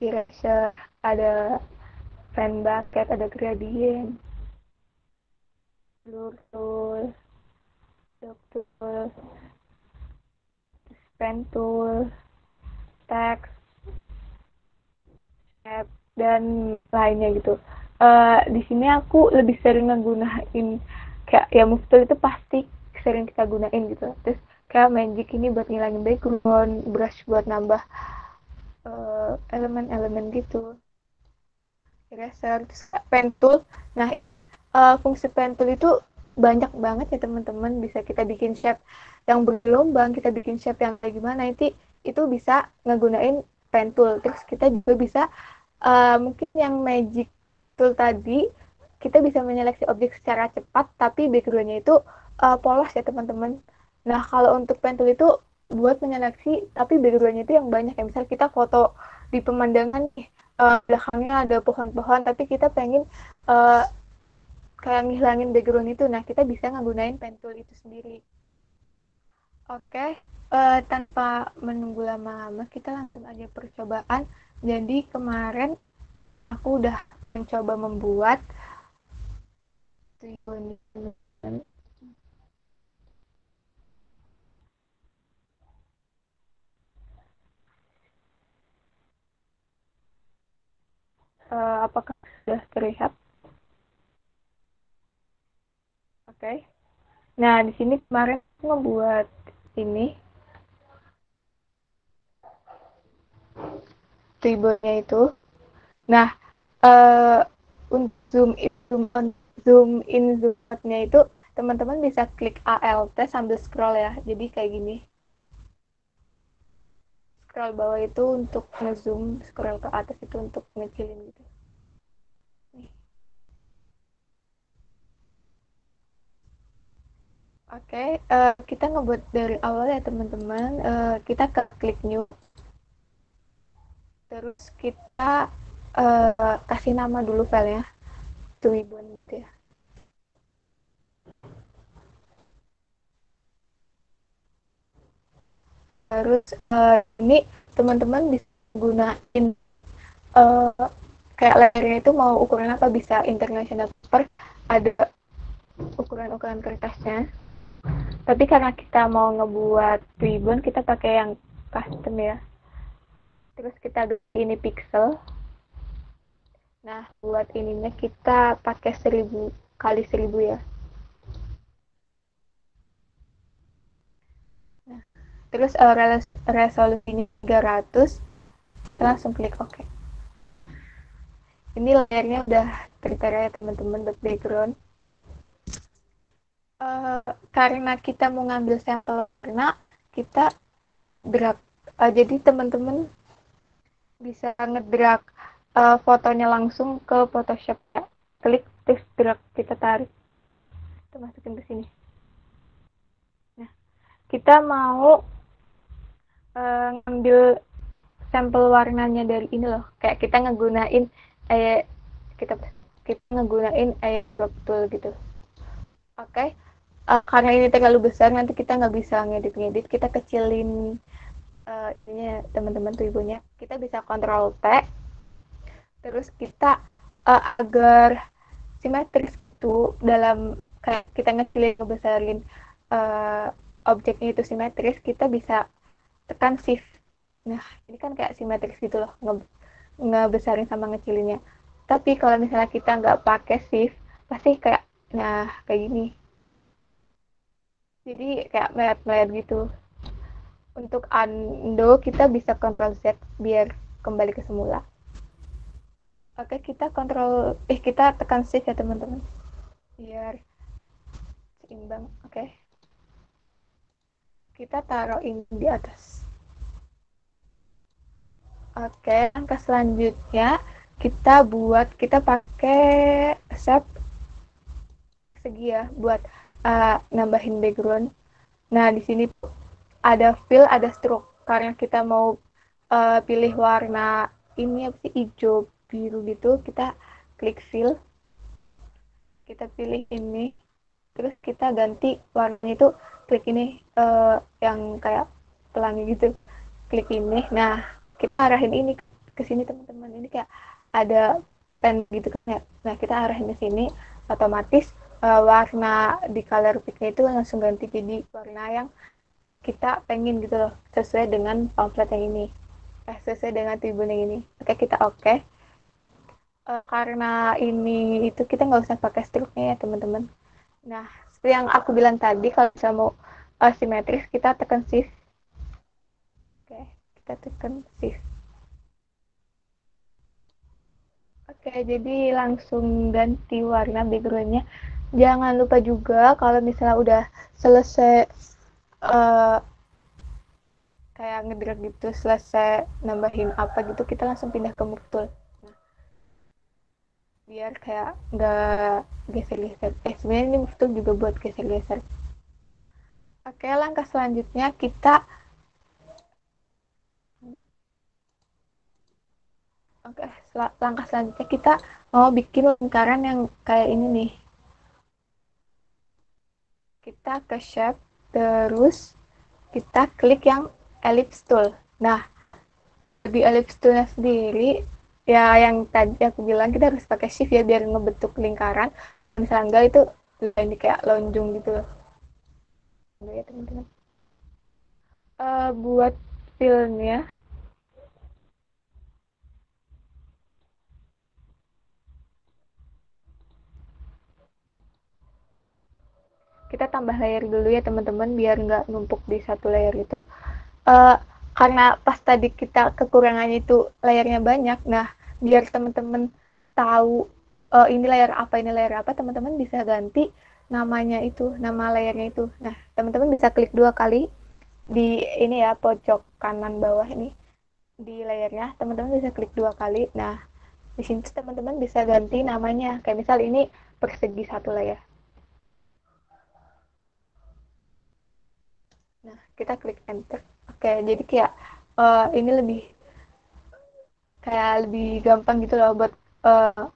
eraser, ada fan bucket, ada gradient, blur tool, dot tool, pen tool, text, shape, dan lainnya gitu. Di sini aku lebih sering ngegunain kayak ya move tool itu pasti sering kita gunain gitu. Terus kayak magic ini buat ngilangin background, brush buat nambah elemen-elemen gitu, eraser, terus pen tool. Nah, fungsi pen tool itu banyak banget ya teman-teman. Bisa kita bikin shape yang bergelombang, kita bikin shape yang kayak gimana, itu bisa ngegunain pen tool. Terus kita juga bisa mungkin yang magic tool tadi, kita bisa menyeleksi objek secara cepat tapi backgroundnya itu polos ya teman-teman. Nah, kalau untuk pen tool itu buat menyeleksi tapi backgroundnya itu yang banyak, ya misal kita foto di pemandangan nih, belakangnya ada pohon-pohon tapi kita pengen kayak ngilangin background itu. Nah, kita bisa ngegunain pen tool itu sendiri. Oke, tanpa menunggu lama-lama, kita langsung aja percobaan. Jadi kemarin aku udah mencoba membuat apakah sudah terlihat? Oke. Nah, di sini kemarin aku ngebuat ini ribbonnya itu. Nah, untuk zoom in zoom out-nya itu teman-teman bisa klik Alt sambil scroll ya. Jadi kayak gini. Scroll bawah itu untuk ngezoom, scroll ke atas itu untuk ngecilin gitu. Nih. Oke, kita ngebuat dari awal ya teman-teman. Kita klik new. Terus kita kasih nama dulu filenya, ribbon gitu ya. Terus ini teman-teman bisa gunain kayak layarnya itu mau ukuran apa, bisa international paper, ada ukuran-ukuran kertasnya. Tapi karena kita mau ngebuat ribbon, kita pakai yang custom ya. Terus kita ini pixel. Nah, buat ininya kita pakai 1000 kali 1000 ya. Nah, terus resolusinya 300, kita langsung klik OK. Ini layarnya udah tertera ya teman-teman buat background. Karena kita mau ngambil sampel warna, kita drag. Jadi teman-teman bisa ngedrag fotonya langsung ke Photoshop ya. Klik terus drag, kita tarik, kita masukin ke sini. Nah, kita mau ngambil sampel warnanya dari ini loh. Kayak kita ngegunain kita ngegunain airdrop tool gitu. Oke. Karena ini terlalu besar, nanti kita nggak bisa ngedit-ngedit. Kita kecilin ini teman-teman tuh ibunya. Kita bisa Ctrl T. Terus kita agar simetris itu dalam kayak kita ngecilin ngebesarin objeknya itu simetris, kita bisa tekan shift. Nah, ini kan kayak simetris gitu loh, ngebesarin sama ngecilinnya. Tapi kalau misalnya kita nggak pakai shift, pasti kayak kayak gini. Jadi kayak melet-melet gitu. Untuk undo kita bisa Ctrl Z biar kembali ke semula. Oke, kita tekan shift ya teman-teman biar seimbang. Oke, kita taruh ini di atas. Oke, langkah selanjutnya kita pakai shape segi ya buat nambahin background. Nah, di sini ada fill, ada stroke. Karena kita mau pilih warna ini apa sih, hijau biru gitu, kita klik fill, kita pilih ini, terus kita ganti warnanya itu, klik ini yang kayak pelangi gitu, klik ini. Nah, kita arahin ini ke sini teman-teman, ini kayak ada pen gitu kan ya. Nah, kita arahin ke sini, otomatis warna di color pick-nya itu langsung ganti jadi warna yang kita pengen gitu loh, sesuai dengan pamflet yang ini, sesuai dengan tribun yang ini. Oke, kita oke. Karena ini itu kita nggak usah pakai struknya ya teman-teman. Nah, seperti yang aku bilang tadi, kalau misalnya mau simetris, kita tekan shift. Oke, kita tekan shift. Oke, jadi langsung ganti warna backgroundnya. Jangan lupa juga kalau misalnya udah selesai kayak ngedrag gitu, selesai nambahin apa gitu, kita langsung pindah ke move tool. Nah, biar kayak nggak geser-geser. Sebenarnya ini move tool juga buat geser-geser. Oke, langkah selanjutnya langkah selanjutnya kita mau bikin lingkaran yang kayak ini nih. Kita ke shape, terus kita klik yang ellipse tool. Nah, di ellipse toolnya sendiri, ya yang tadi aku bilang kita harus pakai shift ya biar ngebentuk lingkaran. Misalnya enggak, itu ini kayak lonjong gitu loh. Ya teman-teman. Buat fillnya, kita tambah layer dulu ya teman-teman biar nggak numpuk di satu layer itu. Karena pas tadi kita kekurangannya itu layarnya banyak, nah biar teman-teman tahu ini layar apa, teman-teman bisa ganti namanya itu, nama layarnya itu. Nah, teman-teman bisa klik 2 kali di ini ya, pojok kanan bawah ini di layarnya, teman-teman bisa klik 2 kali. Nah, di sini teman-teman bisa ganti namanya, kayak misal ini persegi satu layar. Nah, kita klik enter. Oke, jadi kayak ini lebih gampang gitu loh buat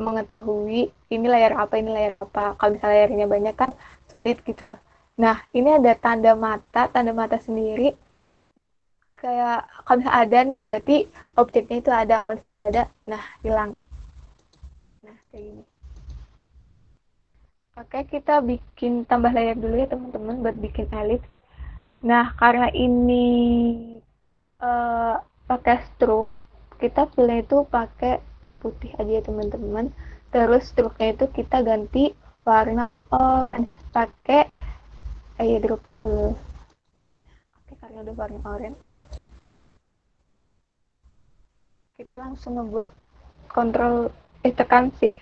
mengetahui ini layar apa, ini layar apa. Kalau misalnya layarnya banyak kan sulit gitu. Nah, ini ada tanda mata sendiri. Kayak kalau misalnya ada, berarti objeknya itu ada. Kalau ada, nah hilang. Nah, kayak gini. Oke, kita bikin tambah layar dulu ya teman-teman buat bikin ellipse. Nah, karena ini pakai stroke, kita pilih itu pakai putih aja ya teman-teman. Terus struknya itu kita ganti warna orange pakai airdrop dulu. Oke, karena udah warna orange, kita langsung ngebuat kontrol tekan shift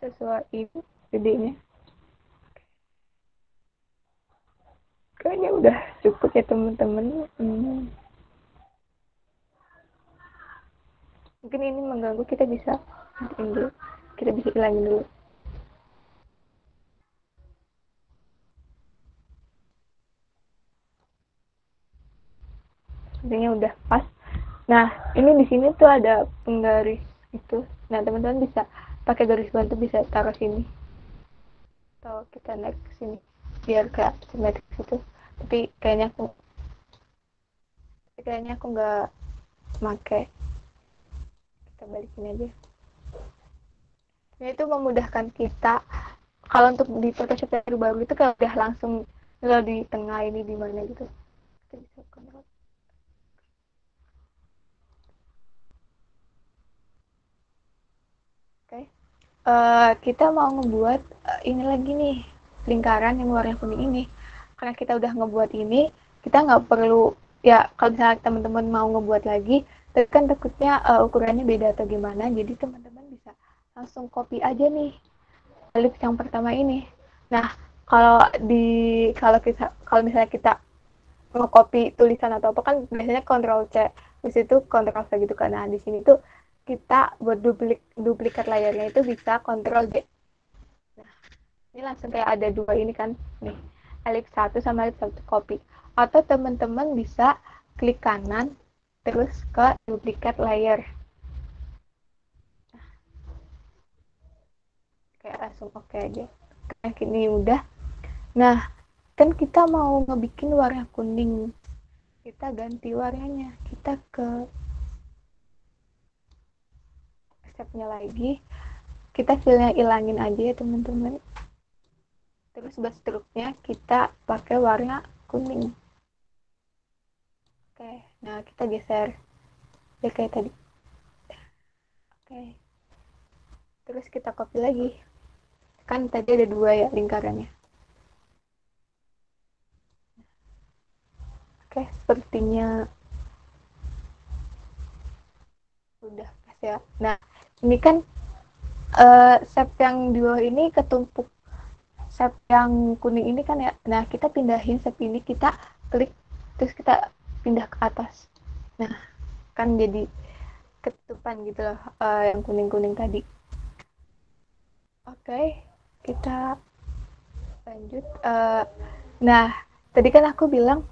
sesuai gedenya. Kayaknya udah cukup ya teman-teman. Mungkin ini mengganggu, kita bisa hilangin dulu. Sebenarnya udah pas. Nah, ini di sini tuh ada penggaris itu. Nah, teman-teman bisa pakai garis bantu, bisa taruh sini. Atau kita naik ke sini biar kayak simetris gitu. Tapi kayaknya aku nggak pakai. Kita balikin aja. Nah, itu memudahkan kita. Kalau untuk di Photoshop terbaru itu kalau udah langsung kalau di tengah ini di mana gitu. Kita bisa kontrol. Oke. Kita mau ngebuat ini lagi nih, lingkaran yang warna kuning ini. Karena kita udah ngebuat ini, kita nggak perlu, ya kalau misalnya teman-teman mau ngebuat lagi, tapi kan takutnya ukurannya beda atau gimana, jadi teman-teman bisa langsung copy aja nih ellipse yang pertama ini. Nah, kalau misalnya kita nge-copy tulisan atau apa kan biasanya Ctrl C, di situ Ctrl V gitu kan. Nah, di sini tuh kita buat duplikat layarnya itu bisa Ctrl D. Nah, ini langsung kayak ada dua ini kan, nih ellipse 1 sama ellipse 1 copy. Atau teman-teman bisa klik kanan terus ke duplikat layer. Kayak langsung oke aja. Nah, ini udah. Nah, kan kita mau ngebikin warna kuning. Kita ganti warnanya. Kita ke stepnya lagi, kita fillnya ilangin aja ya teman-teman. Terus buat struknya kita pakai warna kuning. Oke, nah kita geser ya kayak tadi. Oke, terus kita copy lagi, kan tadi ada dua ya lingkarannya. Oke, sepertinya udah pas ya. Nah, ini kan shape yang di bawah ini ketumpuk shape yang kuning ini kan ya. Nah, kita pindahin shape ini, kita klik terus kita pindah ke atas. Nah, kan jadi ketutupan gitu loh yang kuning-kuning tadi. Oke, kita lanjut. Nah, tadi kan aku bilang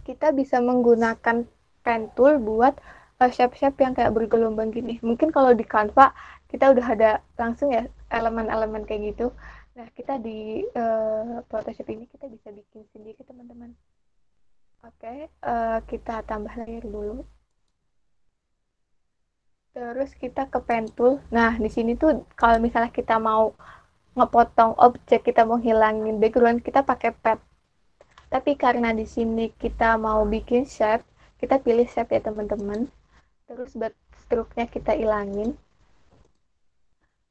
kita bisa menggunakan pen tool buat shape-shape yang kayak bergelombang gini. Mungkin kalau di Canva kita udah ada langsung ya elemen-elemen kayak gitu. Nah, kita di Photoshop ini kita bisa bikin sendiri teman-teman. Oke, kita tambah layer dulu. Terus kita ke pen tool. Nah, di sini tuh kalau misalnya kita mau ngepotong objek, kita mau hilangin background, kita pakai pad. Tapi karena di sini kita mau bikin shape, kita pilih shape ya teman-teman. Terus buat struknya kita ilangin.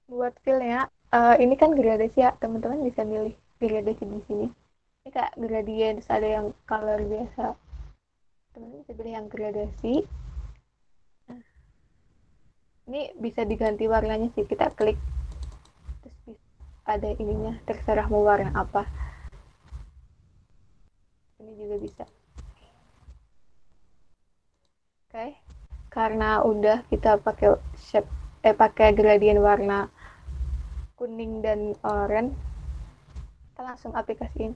Buat fill-nya, ini kan gradasi ya, teman-teman bisa milih gradasi di sini. Ini kayak gradient, terus ada yang color biasa. Teman-teman bisa pilih yang gradasi. Nah, ini bisa diganti warnanya sih, kita klik. Terus ada ininya, terserah mau warna apa. Ini juga bisa. Oke, karena udah kita pakai shape, pakai gradient warna kuning dan oranye, kita langsung aplikasiin.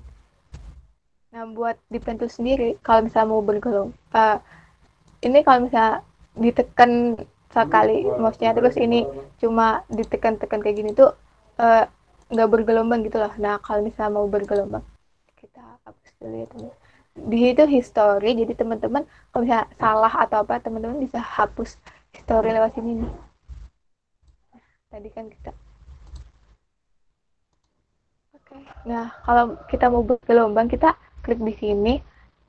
Nah, buat di pen tool sendiri, kalau misalnya mau bergelombang, ini kalau misalnya ditekan sekali mouse-nya, terus ini cuma ditekan-tekan kayak gini tuh nggak bergelombang gitu loh. Nah, kalau misalnya mau bergelombang, kita hapus dulu ya teman. Di situ history, jadi teman-teman kalau misalnya salah atau apa, teman-teman bisa hapus history lewat sini nih. Tadi kan kita. Oke. Nah, kalau kita mau bergelombang, kita klik di sini,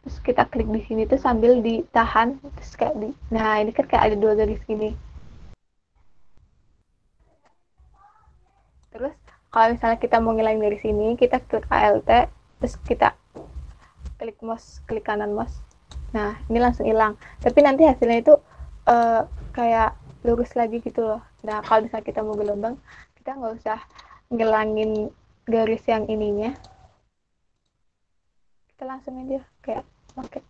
terus kita klik di sini tuh sambil ditahan, terus kayak di. Nah, ini kan kayak ada dua garis gini. Kalau misalnya kita mau ngilangin dari sini, kita klik ALT, terus kita klik mouse, klik kanan mouse. Nah, ini langsung hilang. Tapi nanti hasilnya itu kayak lurus lagi gitu loh. Nah, kalau misalnya kita mau gelombang, kita nggak usah ngilangin garis yang ininya. Kita langsung aja kayak pakai.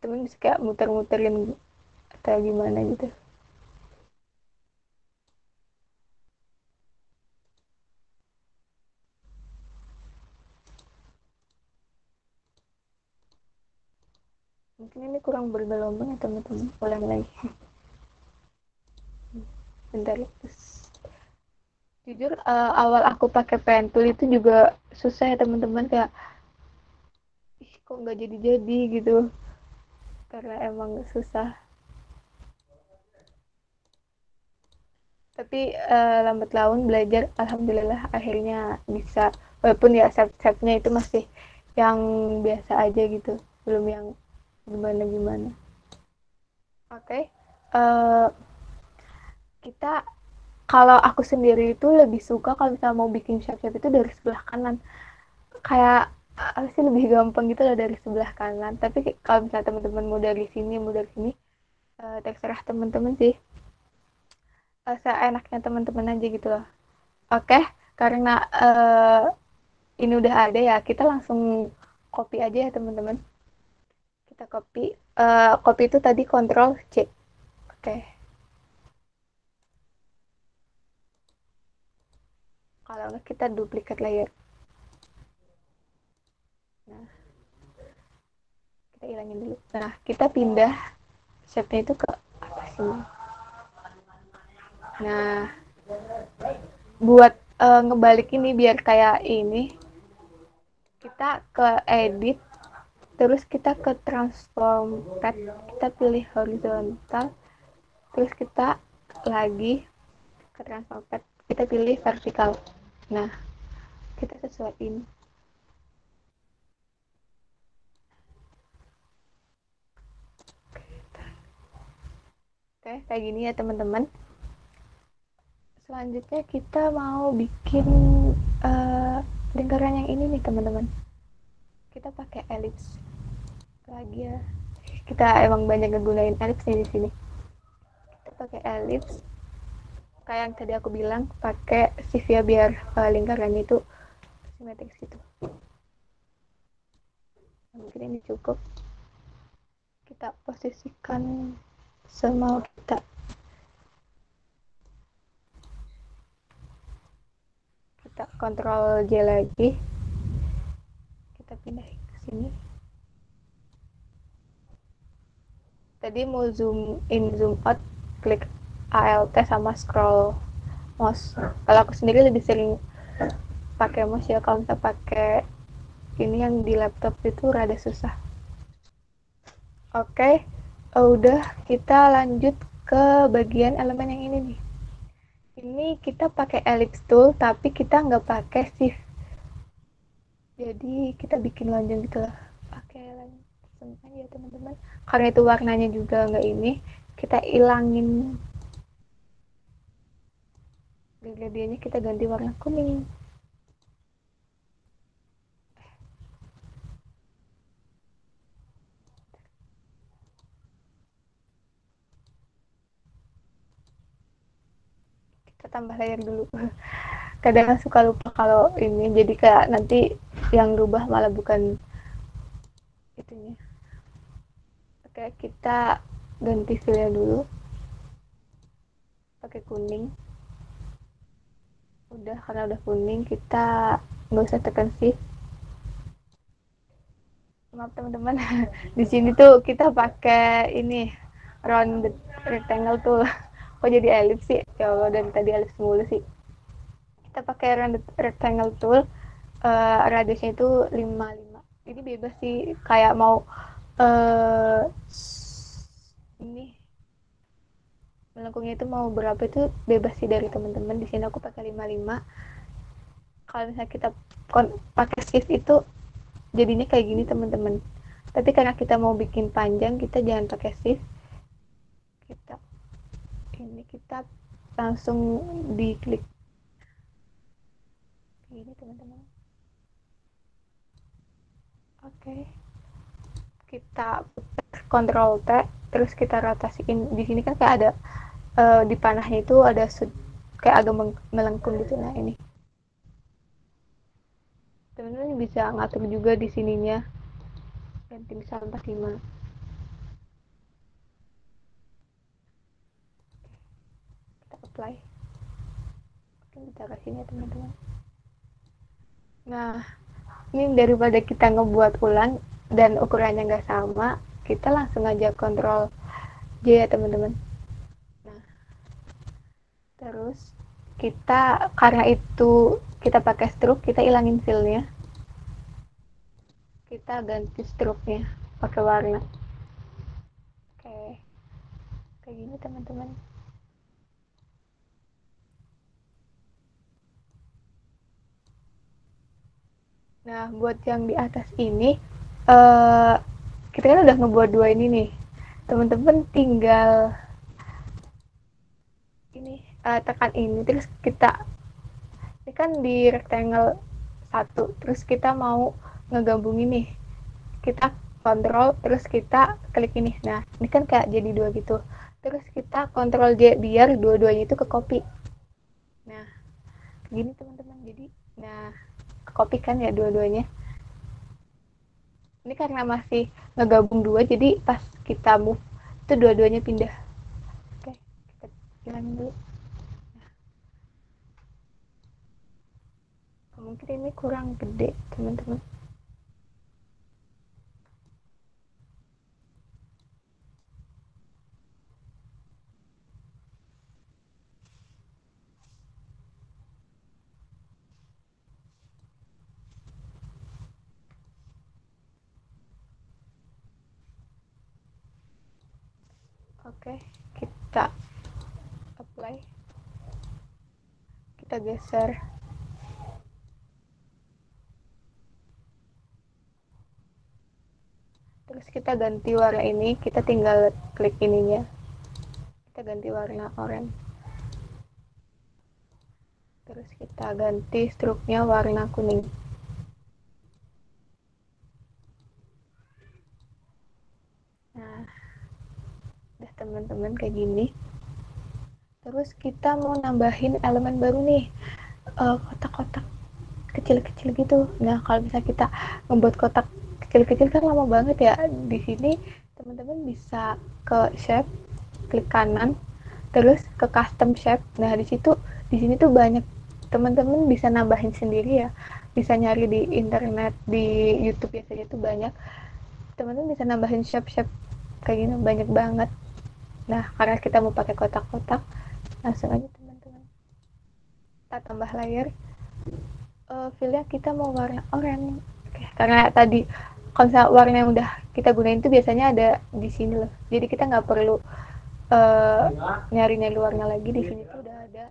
Temen bisa kayak muter-muterin atau gimana gitu. Mungkin ini kurang bergelombang ya teman-teman. Ulang lagi. Bentar ya. Jujur awal aku pakai pen tool itu juga susah ya teman-teman, kayak kok nggak jadi gitu, karena emang susah. Tapi lambat laun belajar, alhamdulillah akhirnya bisa, walaupun ya step-stepnya itu masih yang biasa aja gitu, belum yang gimana-gimana. Oke. Kita, kalau aku sendiri itu lebih suka kalau misalnya mau bikin shape-shape itu dari sebelah kanan, kayak sih lebih gampang gitu loh dari sebelah kanan. Tapi kalau misalnya teman-teman mau dari sini terserah teman-teman sih, seenaknya teman-teman aja gitu loh. Oke, karena ini udah ada ya, kita langsung copy aja ya teman-teman. Kita copy, copy itu tadi Ctrl C. Oke. Kalau nggak kita duplikat layer. Nah, kita hilangin dulu. Nah, kita pindah shape-nya itu ke atas sini. Nah, buat ngebalik ini biar kayak ini, kita ke edit, terus kita ke transform pad, kita pilih horizontal, terus kita lagi ke transform pad, kita pilih vertikal. Nah, kita sesuaiin. Oke, kayak gini ya teman-teman. Selanjutnya kita mau bikin lingkaran yang ini nih teman-teman. Kita pakai ellipse lagi ya. Kita emang banyak ngegunain ellipse nih di sini. Kita pakai ellipse. Kayak yang tadi aku bilang, pakai shift ya biar lingkarannya itu simetris gitu. Mungkin ini cukup. Kita posisikan semau kita. Kita Ctrl J lagi, kita pindahin ke sini. Tadi mau zoom in zoom out, klik ALT sama scroll mouse. Kalau aku sendiri lebih sering pakai mouse ya, kalau misalnya pakai ini yang di laptop itu rada susah. Oke, udah, kita lanjut ke bagian elemen yang ini nih. Ini kita pakai ellipse tool, tapi kita nggak pakai shift. Jadi kita bikin lonjong gitu lah. Pakai langsung aja teman-teman. Karena itu warnanya juga nggak ini, kita ilangin gradiennya, kita ganti warna kuning. Kita tambah layer dulu. Kadang suka lupa kalau ini, jadi kayak nanti yang rubah malah bukan itunya. Oke, kita ganti fillnya dulu pakai kuning. Udah, karena udah kuning, kita nggak usah tekan shift. Maaf teman-teman, di sini tuh kita pakai ini round rectangle tool. Kok jadi ellipse sih? Ya Allah, dari tadi ellipse mulu sih. Kita pakai round rectangle tool, radiusnya itu 55. Ini bebas sih, kayak mau ini melengkungnya itu mau berapa itu bebas sih dari teman-teman. Di sini aku pakai 55. Kalau misalnya kita pakai shift itu jadinya kayak gini teman-teman. Tapi karena kita mau bikin panjang, kita jangan pakai shift. Kita ini ini kita langsung diklik ini teman-teman. Oke, kita Ctrl T, terus kita rotasiin. Di sini kan kayak ada di panahnya itu ada kayak agak melengkung gitu. Nah ini teman-teman bisa ngatur juga di sininya, ganti misal 45. Kita apply. Oke, kita kasih ya teman-teman. Nah, ini daripada kita ngebuat ulang dan ukurannya nggak sama, kita langsung aja Ctrl J ya teman-teman. Nah, terus kita karena itu kita pakai stroke, kita ilangin fillnya, kita ganti stroke-nya pakai warna. Oke, kayak gini teman-teman. Nah, buat yang di atas ini, kita kan udah ngebuat dua ini nih. Teman-teman tinggal ini tekan ini, terus kita ini kan di rectangle 1, terus kita mau ngegabungin nih. Kita kontrol, terus kita klik ini. Nah, ini kan kayak jadi dua gitu. Terus kita kontrol J biar dua-duanya itu ke copy. Nah, gini teman-teman. Jadi, nah copy kan ya dua-duanya. Ini karena masih ngegabung dua, jadi pas kita move itu dua-duanya pindah. Oke, kita hilangin dulu. Nah, mungkin ini kurang gede teman-teman. Oke, kita apply, kita geser, terus kita ganti warna ini, kita tinggal klik ininya, kita ganti warna oranye, terus kita ganti stroke-nya warna kuning. Nah, udah teman-teman kayak gini. Terus kita mau nambahin elemen baru nih, kotak-kotak kecil-kecil gitu. Nah, kalau bisa kita membuat kotak kecil-kecil kan lama banget ya. Di sini teman-teman bisa ke shape, klik kanan, terus ke custom shape. Nah, di sini tuh banyak, teman-teman bisa nambahin sendiri ya. Bisa nyari di internet, di YouTube biasanya tuh banyak. Teman-teman bisa nambahin shape-shape kayak gini, banyak banget. Nah, karena kita mau pakai kotak-kotak, langsung aja teman-teman kita tambah layer. Fillnya kita mau warna oranye. Oke, karena tadi kalau misalnya warna yang udah kita gunain itu biasanya ada di sini loh, jadi kita nggak perlu nyari-nyari warna lagi, di sini tuh udah ada.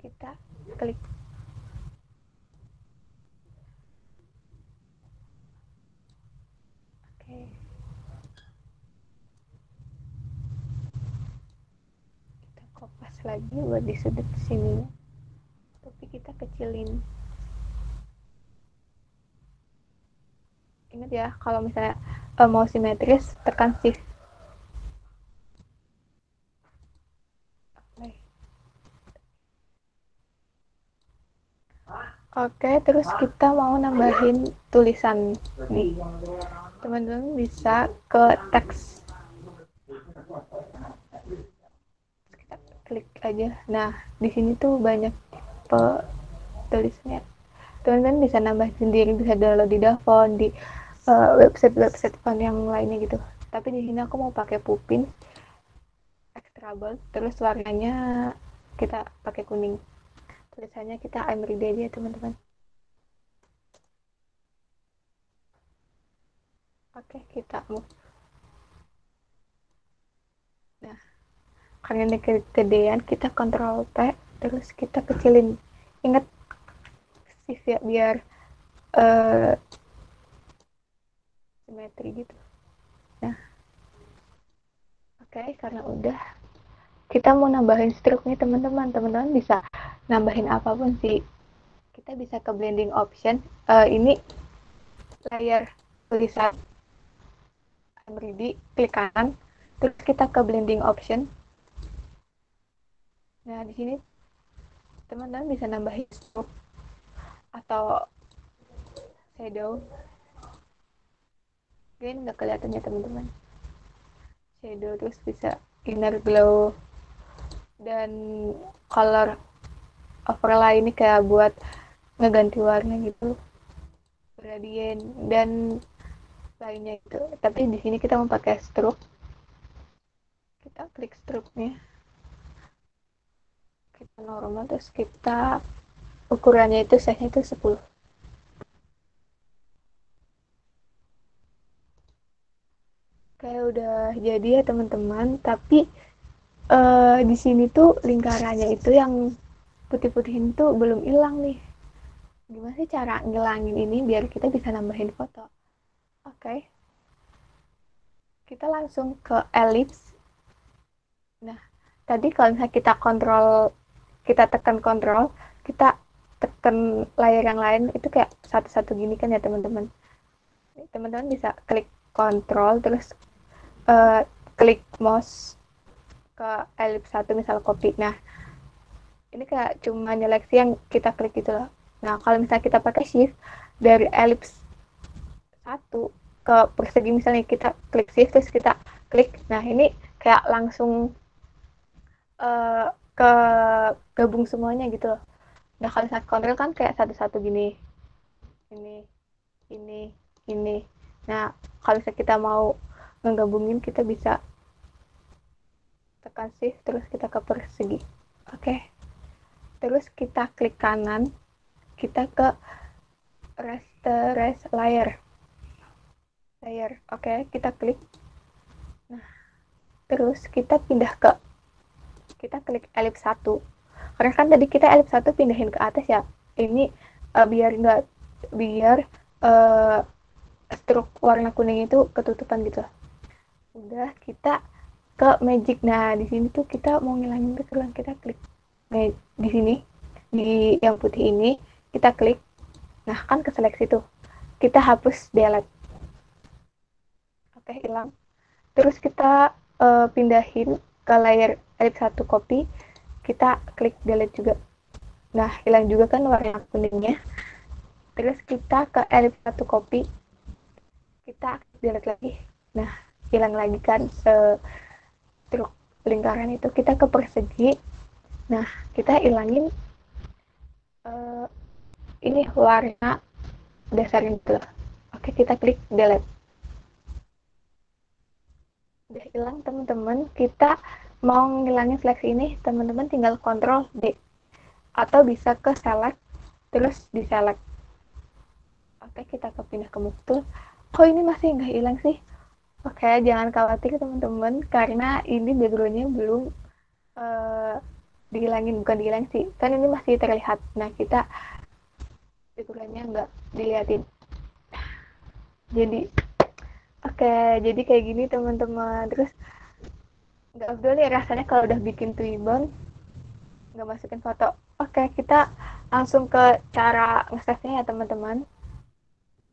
Kita klik. Oke, kita kopas lagi buat di sudut sini, tapi kita kecilin. Ingat ya, kalau misalnya mau simetris, tekan shift. Oke, terus kita mau nambahin tulisan nih. Teman-teman bisa ke teks. Kita klik aja. Nah, di sini tuh banyak tipe tulisannya. Teman-teman bisa nambah sendiri, bisa download di Davon, di website font yang lainnya gitu. Tapi di sini aku mau pakai Pupin extra bold, terus warnanya kita pakai kuning. Tulisannya kita I'm ready aja teman-teman. Oke, kita move. Nah, karena ini kegedean, kita Ctrl T, terus kita kecilin. Ingat shift ya, biar simetri gitu. Nah, oke, karena udah, kita mau nambahin stroke nih teman-teman. Teman-teman bisa nambahin apapun sih. Kita bisa ke blending option. Ini layer tulisan ready, klik kanan, terus kita ke blending option. Nah, di sini teman-teman bisa nambahin stroke atau shadow. Ini nggak kelihatan ya teman-teman. Shadow, terus bisa inner glow dan color overlay ini kayak buat ngeganti warna gitu, gradient dan lainnya itu. Tapi di sini kita mau pakai stroke. Kita klik stroke-nya. Kita normal, terus kita ukurannya itu size-nya itu 10. Kayak udah jadi ya teman-teman, tapi di sini tuh lingkarannya itu yang putih-putihin tuh belum hilang nih. Gimana sih cara ngilangin ini biar kita bisa nambahin foto? Oke. Kita langsung ke ellipse. Nah, tadi kalau misalnya kita tekan kontrol, kita tekan layar yang lain itu kayak satu-satu gini kan ya teman-teman. Teman-teman bisa klik kontrol terus klik mouse ke ellipse 1 misal copy. Nah, ini kayak cuma nyeleksi yang kita klik gitu loh. Nah, kalau misalnya kita pakai shift dari ellipse 1 ke persegi, misalnya kita klik shift terus kita klik. Nah, ini kayak langsung ke gabung semuanya gitu loh. Nah, kalau misalnya kontrol kan kayak satu-satu gini. Ini. Nah, kalau misalnya kita mau menggabungin, kita bisa tekan shift terus kita ke persegi. Oke. Terus kita klik kanan, kita ke rasterize layer. Oke, kita klik. Nah, terus kita klik ellipse 1. Karena kan tadi kita ellipse 1 pindahin ke atas ya. Ini biar stroke warna kuning itu ketutupan gitu. Udah, kita ke magic. Nah, di sini tuh kita mau ngilangin background, kita klik. Nah, di sini di yang putih ini kita klik. Nah, kan ke seleksi tuh. Kita hapus delete. Oke, hilang. Terus kita pindahin ke layer ellipse 1 copy. Kita klik delete juga. Nah, hilang juga kan warna kuningnya. Terus kita ke ellipse 1 copy. Kita delete lagi. Nah, hilang lagi kan stroke lingkaran itu. Kita ke persegi. Nah, kita hilangin ini warna dasarnya gitu. Oke, kita klik delete. Udah hilang teman-teman. Kita mau ngilangin seleksi ini, teman-teman tinggal kontrol D atau bisa ke select terus di select. Oke, kita pindah ke move tool. Kok ini masih nggak hilang sih? Oke, jangan khawatir teman-teman, karena ini backgroundnya belum bukan dihilangin sih, kan ini masih terlihat. Nah, kita backgroundnya nggak dilihatin. Jadi kayak gini teman-teman. Terus nggak afdol ya rasanya kalau udah bikin Twibbon nggak masukin foto. Oke, kita langsung ke cara nge-save-nya ya teman-teman.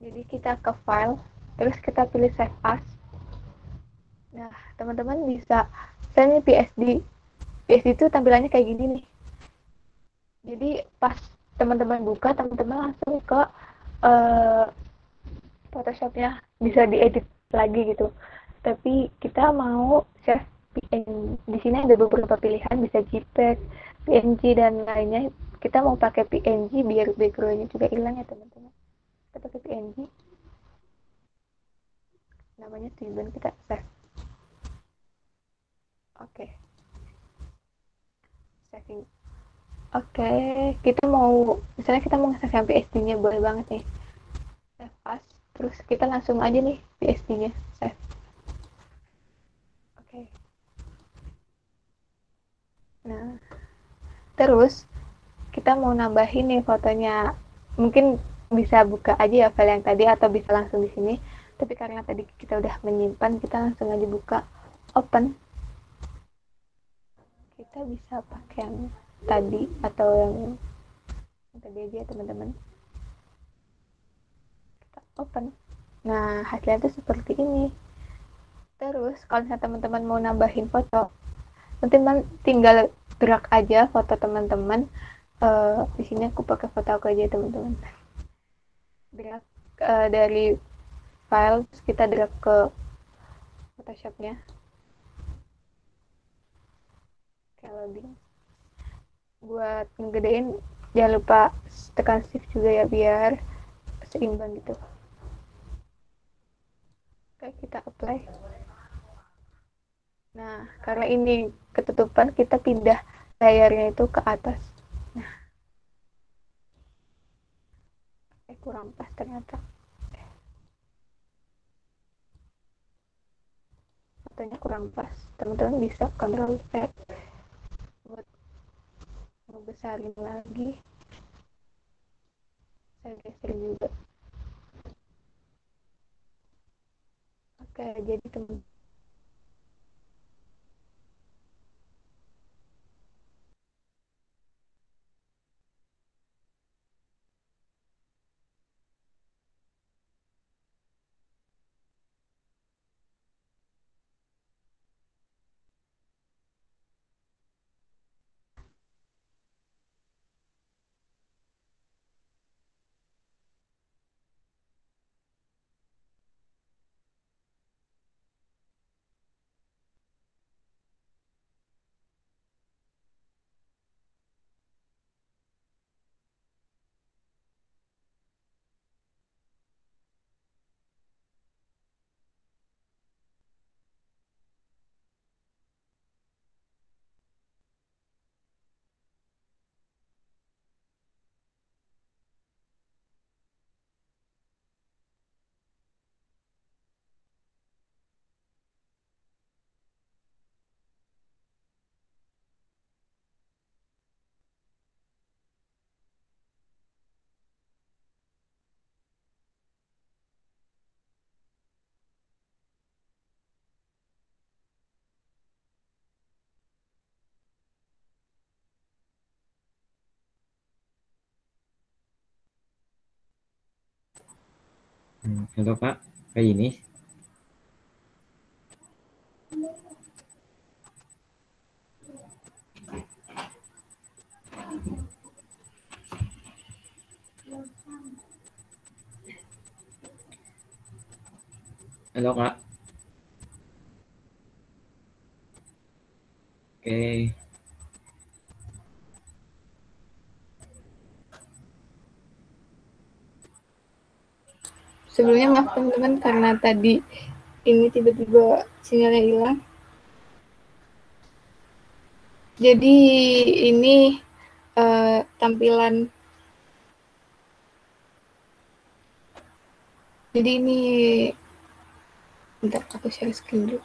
Jadi kita ke file, terus kita pilih save as. Nah, teman-teman bisa save PSD. PSD itu tampilannya kayak gini nih. Jadi pas teman-teman buka, teman-teman langsung ke Photoshop-nya, bisa diedit lagi gitu. Tapi kita mau save PNG. Di sini ada beberapa pilihan, bisa JPEG, PNG dan lainnya. Kita mau pakai PNG biar background-nya juga hilang ya teman-teman. Kita pakai PNG. Namanya Twibbon, kita save. Oke. Saving. Oke, misalnya kita mau nge-save yang PSD-nya, boleh banget nih. Save as. Terus kita langsung aja nih PSD-nya save. Oke. Nah, terus kita mau nambahin nih fotonya. Mungkin bisa buka aja ya file yang tadi atau bisa langsung di sini. Tapi karena tadi kita udah menyimpan, kita langsung aja buka open. kita bisa pakai yang tadi atau yang tadi aja teman-teman. Kita open. Nah, hasilnya tuh seperti ini. Terus kalau misalnya teman-teman mau nambahin foto, nanti tinggal drag aja foto teman-teman. Di sini aku pakai foto aku aja teman-teman. Drag dari file, terus kita drag ke Photoshopnya. Kayak loading. Buat ngegedein jangan lupa tekan shift juga ya biar seimbang gitu. Oke, kita apply. Nah, karena ini ketutupan, kita pindah layarnya itu ke atas. Nah, kurang pas ternyata. Fotonya kurang pas. Teman-teman bisa Ctrl V buat ngebesarin lagi. Saya geser juga. Oke, jadi teman. Halo Kak, kayak ini. Halo Kak. Oke. Sebelumnya maaf teman-teman karena tadi ini tiba-tiba sinyalnya hilang. Jadi ini tampilan. Jadi ini bentar aku share screen dulu.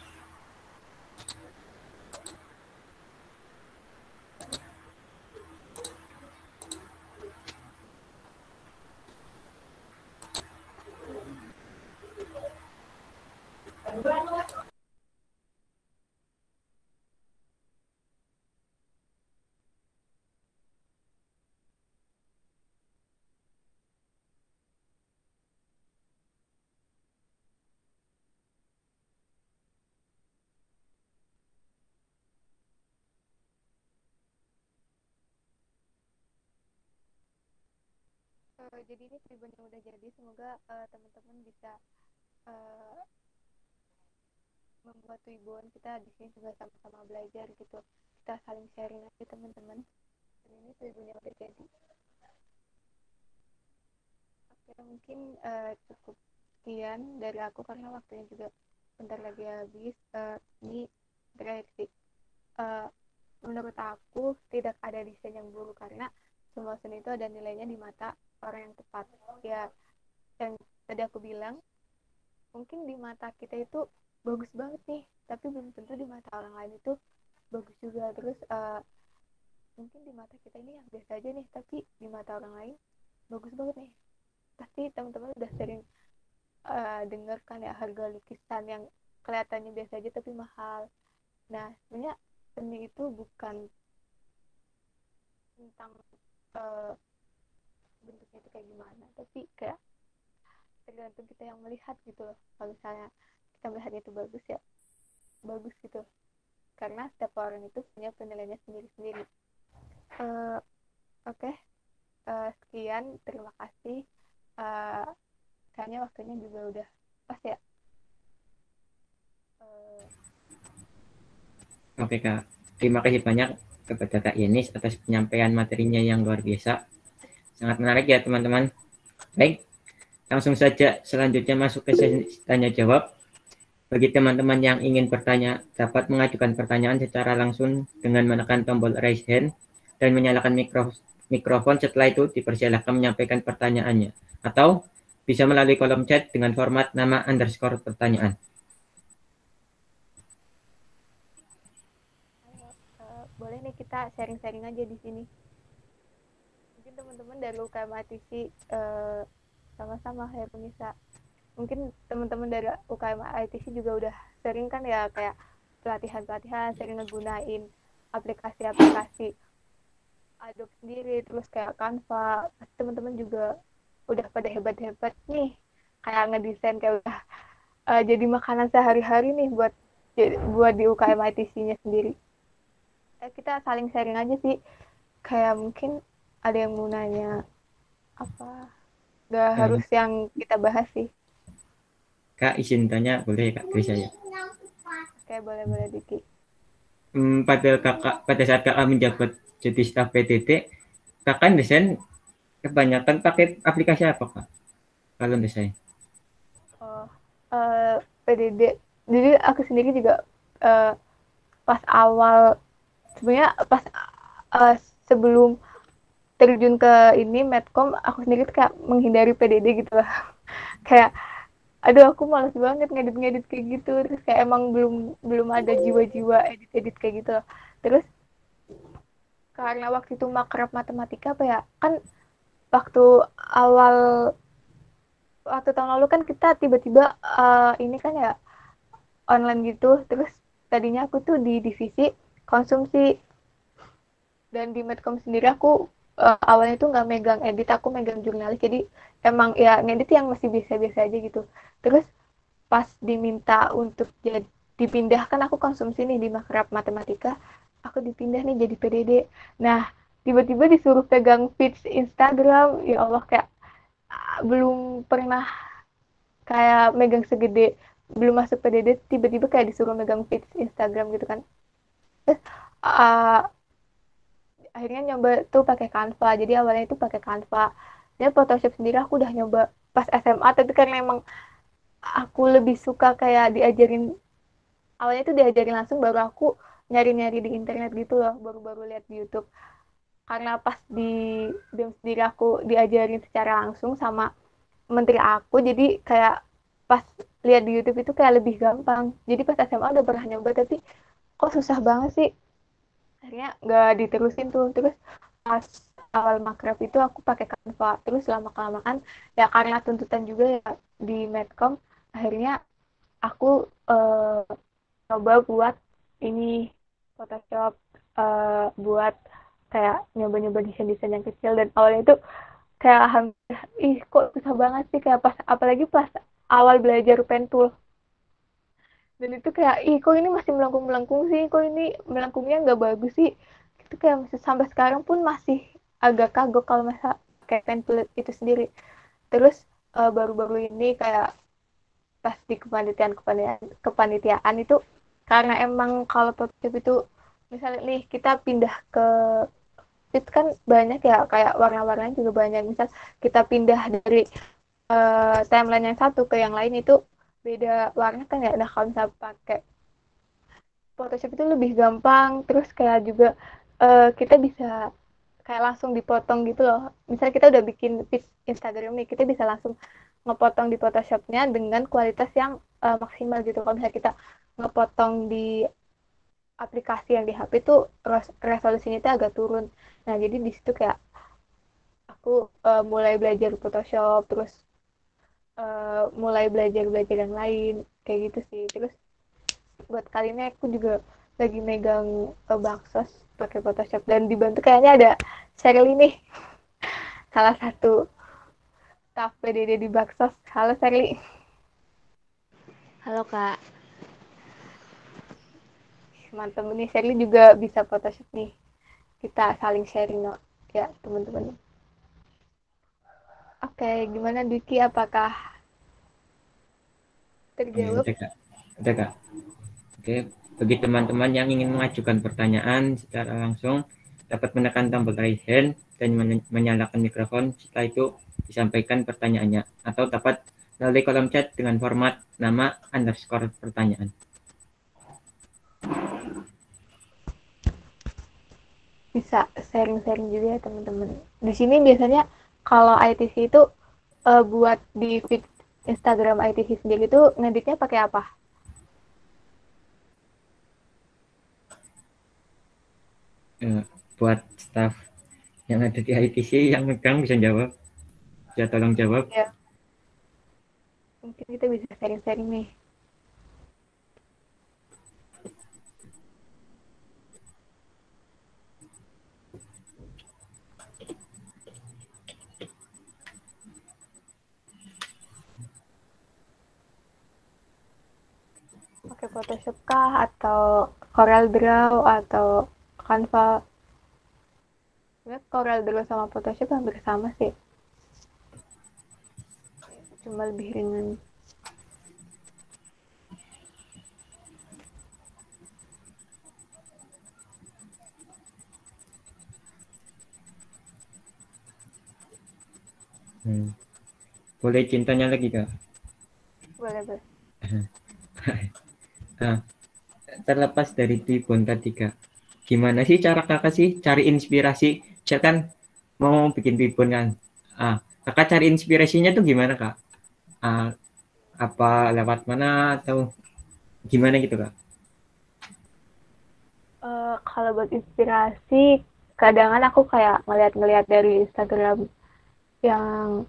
Jadi ini tribun yang udah jadi, semoga teman-teman bisa membuat tribun. Kita di sini juga sama-sama belajar gitu, kita saling sharing aja teman-teman. Dan ini tribun yang udah jadi. Oke, mungkin cukup sekian dari aku karena waktunya juga bentar lagi habis. Ini terakhir sih, menurut aku tidak ada desain yang buruk karena semua seni itu ada nilainya di mata orang yang tepat. Ya, yang tadi aku bilang, mungkin di mata kita itu bagus banget nih, tapi belum tentu di mata orang lain itu bagus juga. Terus mungkin di mata kita ini yang biasa aja nih, tapi di mata orang lain bagus banget nih. Pasti teman-teman udah sering dengar kan ya, harga lukisan yang kelihatannya biasa aja tapi mahal. Nah, sebenarnya seni itu bukan tentang bentuknya itu kayak gimana, tapi kayak tergantung kita yang melihat gitu loh. Kalau misalnya kita melihatnya itu bagus ya bagus gitu, karena setiap orang itu punya penilaiannya sendiri-sendiri. Oke. Sekian, terima kasih. Kayaknya waktunya juga udah pas ya. Oke Kak, terima kasih banyak kepada Kak Yenis atas penyampaian materinya yang luar biasa. Sangat menarik ya teman-teman. Baik, langsung saja selanjutnya masuk ke sesi tanya jawab. Bagi teman-teman yang ingin bertanya, dapat mengajukan pertanyaan secara langsung dengan menekan tombol raise hand dan menyalakan mikrofon. Setelah itu dipersilakan menyampaikan pertanyaannya. Atau bisa melalui kolom chat dengan format nama underscore pertanyaan. Boleh nih kita sharing-sharing aja di sini. Mungkin teman-teman dari UKM ITC sama-sama ya pemirsa. Mungkin teman-teman dari UKM ITC juga udah sering kan ya kayak pelatihan-pelatihan, sering ngegunain aplikasi-aplikasi Adobe sendiri, terus kayak Canva. Pasti teman-teman juga udah pada hebat-hebat nih, kayak ngedesain kayak udah jadi makanan sehari-hari nih buat di UKM ITC-nya sendiri. Kita saling sharing aja sih, kayak mungkin ada yang mau nanya apa, gak harus yang kita bahas sih. Kak, izin tanya boleh Kak Krisa ya? Oke, boleh Diki. Pada saat kakak menjabat jadi staf PDD, kakak desain kebanyakan pakai aplikasi apa Kak? Kalau desain? PDD. Jadi aku sendiri juga pas awal sebenarnya pas sebelum terjun ke ini Medcom, aku sendiri tuh kayak menghindari PDD gitu lah. Kayak aduh aku malas banget ngedit kayak gitu, terus kayak emang belum ada jiwa-jiwa edit kayak gitu loh. Terus karena waktu itu makrab matematika apa ya, kan waktu awal waktu tahun lalu kan kita tiba-tiba ini kan ya online gitu. Terus tadinya aku tuh di divisi konsumsi, dan di Medcom sendiri aku awalnya tuh nggak megang edit, aku megang jurnalis, jadi emang ya ngedit yang masih biasa-biasa aja gitu. Terus pas diminta untuk jadi dipindahkan, aku konsumsi nih di makrab matematika, aku dipindah nih jadi PDD. Nah tiba-tiba disuruh pegang feeds Instagram, ya Allah, kayak belum pernah kayak megang segede, belum masuk PDD tiba-tiba kayak disuruh megang feeds Instagram gitu kan. Terus akhirnya nyoba tuh pakai Canva. Jadi awalnya itu pakai Canva. Dan Photoshop sendiri aku udah nyoba pas SMA, tapi karena emang aku lebih suka kayak diajarin, awalnya itu diajarin langsung, baru aku nyari-nyari di internet gitu loh, baru-baru lihat di YouTube. Karena pas di BEM sendiri aku diajarin secara langsung sama menteri aku, jadi kayak pas lihat di YouTube itu kayak lebih gampang. Jadi pas SMA udah pernah nyoba, tapi kok susah banget sih, akhirnya nggak diterusin tuh. Terus pas awal makrab itu aku pakai Canva, terus lama kelamaan ya karena tuntutan juga ya di Medcom, akhirnya aku coba buat ini Photoshop, buat kayak nyoba-nyoba desain-desain yang kecil. Dan awalnya itu kayak alhamdulillah, ih kok susah banget sih, kayak pas apalagi pas awal belajar pen tool. Dan itu kayak ih kok ini masih melengkung sih, kok ini melengkungnya nggak bagus sih. Itu kayak masih sampai sekarang pun masih agak kagok kalau masa kayak template itu sendiri. Terus baru-baru ini kayak pas di kepanitiaan itu, karena emang kalau Photoshop itu misalnya nih kita pindah ke fit kan banyak ya, kayak warna-warnanya juga banyak. Misal kita pindah dari timeline yang satu ke yang lain itu beda warna kan ya. Nah kalau misalnya pakai Photoshop itu lebih gampang, terus kayak juga kita bisa kayak langsung dipotong gitu loh. Misalnya kita udah bikin feed Instagram nih, kita bisa langsung ngepotong di Photoshopnya dengan kualitas yang maksimal gitu. Kalau misalnya kita ngepotong di aplikasi yang di HP itu resolusinya itu agak turun. Nah jadi di situ kayak aku mulai belajar Photoshop, terus mulai belajar yang lain kayak gitu sih. Terus buat kali ini aku juga lagi megang Baksos pakai Photoshop, dan dibantu kayaknya ada Sherly nih, salah satu staf PDD di Baksos. Halo Sherly. Halo Kak. Mantap nih, Sherly juga bisa Photoshop nih. Kita saling sharing no. Ya teman-teman. Oke, gimana Dwiki? Apakah terjawab? Ada Kak. Ada Kak. Oke, bagi teman-teman yang ingin mengajukan pertanyaan secara langsung dapat menekan tombol raise hand dan menyalakan mikrofon. Setelah itu disampaikan pertanyaannya atau dapat melalui kolom chat dengan format nama underscore pertanyaan. Bisa sharing-sharing juga ya teman-teman. Di sini biasanya kalau ITC itu buat di feed Instagram ITC sendiri itu ngeditnya pakai apa? Buat staff yang ada di ITC yang megang bisa jawab, ya tolong jawab. Ya. Mungkin kita bisa sharing-sharing nih. Pakai Photoshop kah atau Corel Draw atau Canva? Sebenarnya Corel Draw sama Photoshop hampir sama sih. Cuma lebih ringan. Boleh cintanya lagi Kak? Boleh. Nah, terlepas dari Twibbon tadi Kak, gimana sih cara Kakak sih cari inspirasi? Misalkan mau bikin Twibbon kan, Kakak cari inspirasinya tuh gimana Kak? Apa lewat mana atau gimana gitu Kak? Kalau buat inspirasi, kadang aku kayak ngeliat dari Instagram yang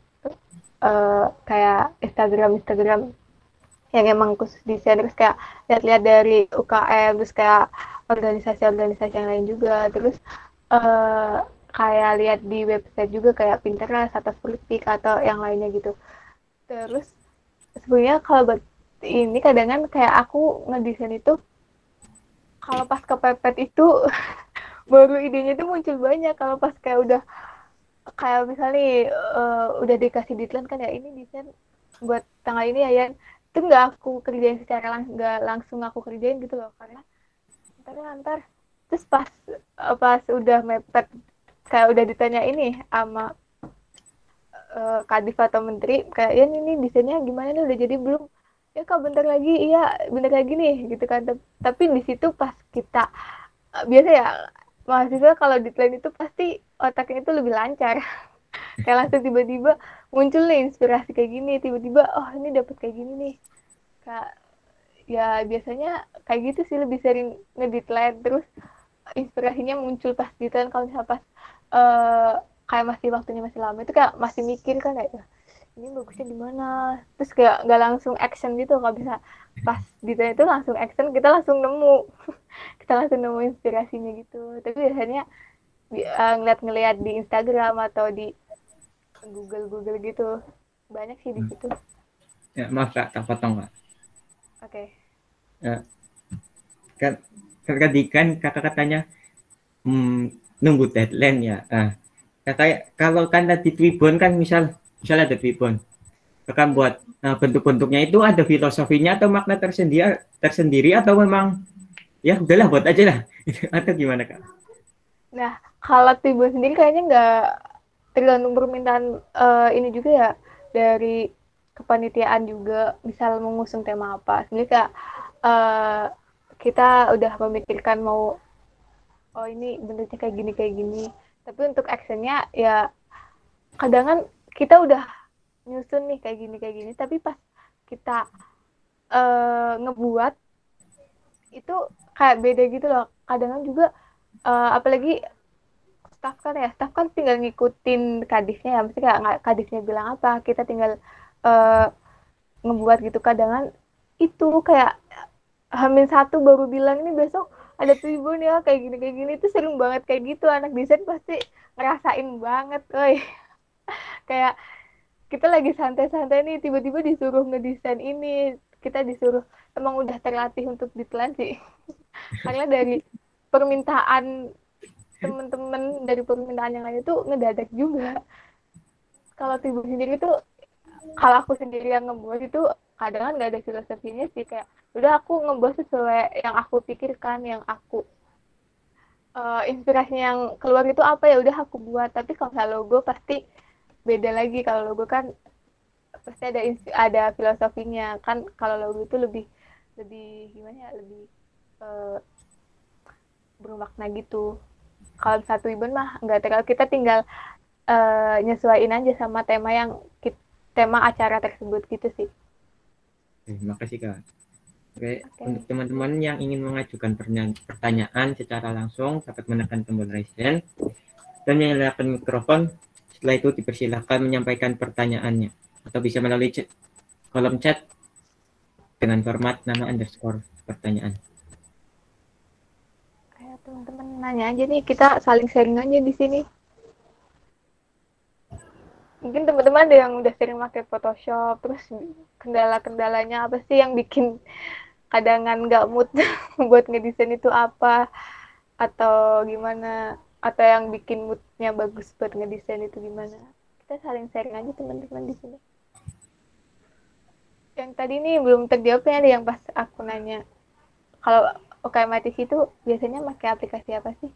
kayak Instagram yang emang khusus desain, terus kayak lihat-lihat dari UKM, terus kayak organisasi-organisasi yang lain juga, terus kayak lihat di website juga kayak Pinterest atau Flickr atau yang lainnya gitu. Terus sebenarnya kalau buat ini kadang kayak aku ngedesain itu kalau pas kepepet itu baru idenya itu muncul banyak. Kalau pas kayak udah kayak misalnya udah dikasih deadline kan ya, ini desain buat tanggal ini ya Yan, itu nggak aku kerjain secara nggak langsung aku kerjain gitu loh, karena ntar terus pas udah mepet kayak udah ditanya ini sama kadif atau menteri kayak Yan ini desainnya gimana nih, udah jadi belum? Ya Kak bentar lagi, iya bentar lagi nih gitu kan. Tapi di situ pas kita biasa ya mahasiswa kalau deadline itu pasti otaknya itu lebih lancar. Kayak langsung tiba-tiba muncul nih inspirasi kayak gini, tiba-tiba oh ini dapat kayak gini nih. Kak ya biasanya kayak gitu sih, lebih sering ngedeadline terus inspirasinya muncul pas deadline. Kalau misalnya pas kayak masih waktunya masih lama itu kayak masih mikir kan kayak ini bagusnya di mana, terus kayak nggak langsung action gitu. Nggak bisa pas deadline itu langsung action, kita langsung nemu kita langsung nemu inspirasinya gitu. Tapi biasanya ngeliat di Instagram atau di Google gitu banyak sih di situ. Ya, maaf Kak, tak potong Kak. Oke. Kan tadi kan Kakak katanya nunggu deadline ya. Kakak kalau kan tadi Twibbon kan misal ada Twibbon, Kakak buat bentuk-bentuknya itu ada filosofinya atau makna tersendiri atau memang ya udahlah buat aja lah atau gimana Kak? Nah kalau Twibbon sendiri kayaknya nggak tergantung permintaan ini juga ya, dari kepanitiaan juga, misal mengusung tema apa. Sebenarnya kayak kita udah memikirkan mau ini bentuknya kayak gini, tapi untuk actionnya ya kadang kita udah nyusun nih kayak gini, tapi pas kita ngebuat itu kayak beda gitu loh. Kadang juga apalagi staff kan tinggal ngikutin kadifnya ya, mesti kayak kadifnya bilang apa kita tinggal ngebuat gitu. Kadang itu kayak H-1 baru bilang ini besok ada Twibbon ya kayak gini, itu sering banget kayak gitu. Anak desain pasti ngerasain banget, kayak kita lagi santai-santai nih, tiba-tiba disuruh ngedesain ini, kita disuruh, emang udah terlatih untuk ditelan sih, karena dari permintaan temen-temen, dari permintaan yang lain itu ngedadak juga. Kalau tiba sendiri tuh, kalau aku sendiri yang ngebuat itu kadang kan nggak ada filosofinya sih, kayak udah aku ngebuat sesuai yang aku pikirkan, yang aku inspirasinya yang keluar itu apa, ya udah aku buat. Tapi kalau logo pasti beda lagi. Kalau logo kan pasti ada filosofinya kan. Kalau logo itu lebih lebih gimana ya, lebih uh, bermakna gitu. Kalau satu event mah nggak terlalu, kita tinggal nyesuaiin aja sama tema acara tersebut gitu sih. Terima kasih Kak. Oke, untuk teman-teman yang ingin mengajukan pertanyaan secara langsung dapat menekan tombol raise hand dan menyalakan mikrofon. Setelah itu dipersilakan menyampaikan pertanyaannya atau bisa melalui kolom chat dengan format nama underscore pertanyaan. Kayak teman-teman nanya aja nih, kita saling sharing aja di sini. Mungkin teman-teman ada yang udah sering pakai Photoshop, terus kendala-kendalanya apa sih yang bikin kadangan nggak mood buat ngedesain itu apa, atau gimana, atau yang bikin moodnya bagus buat ngedesain itu gimana. Kita saling sharing aja teman-teman di sini. Yang tadi nih belum terjawabnya, ada yang pas aku nanya, kalau OKMATIS itu biasanya pakai aplikasi apa sih?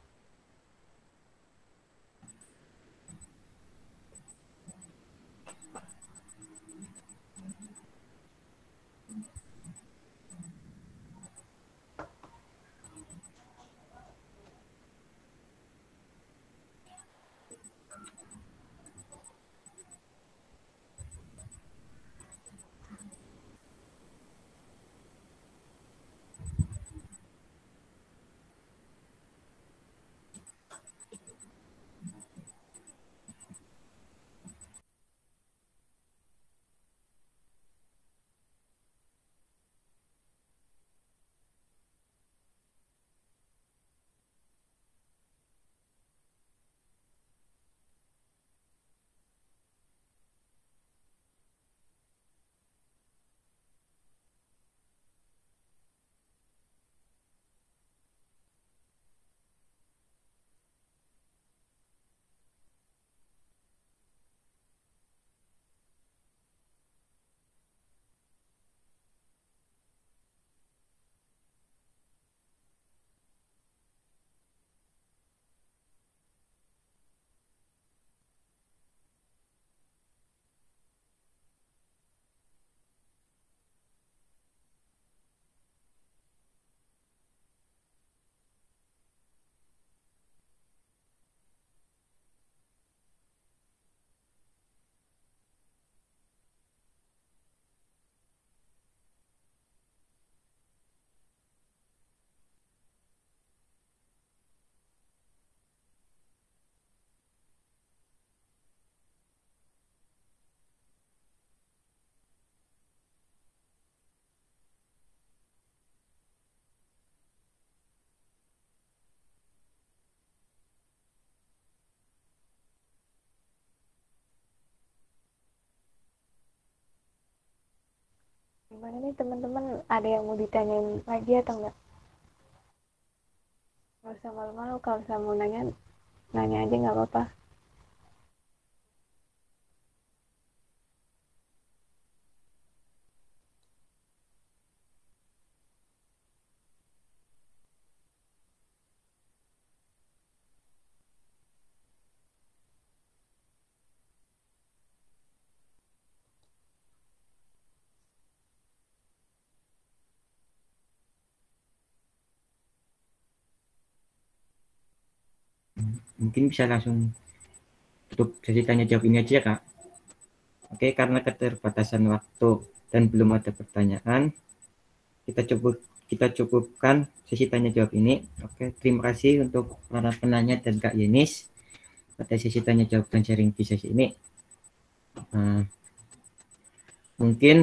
Gimana nih teman-teman, ada yang mau ditanyain lagi atau enggak? Nggak usah malu-malu, kalau misalnya mau nanya, nanya aja nggak apa-apa. Mungkin bisa langsung tutup sesi tanya jawab ini aja Kak. Oke, karena keterbatasan waktu dan belum ada pertanyaan, kita cukupkan sesi tanya jawab ini. Oke, terima kasih untuk para penanya dan Kak Yenis pada sesi tanya jawab dan sharing di sesi ini. Mungkin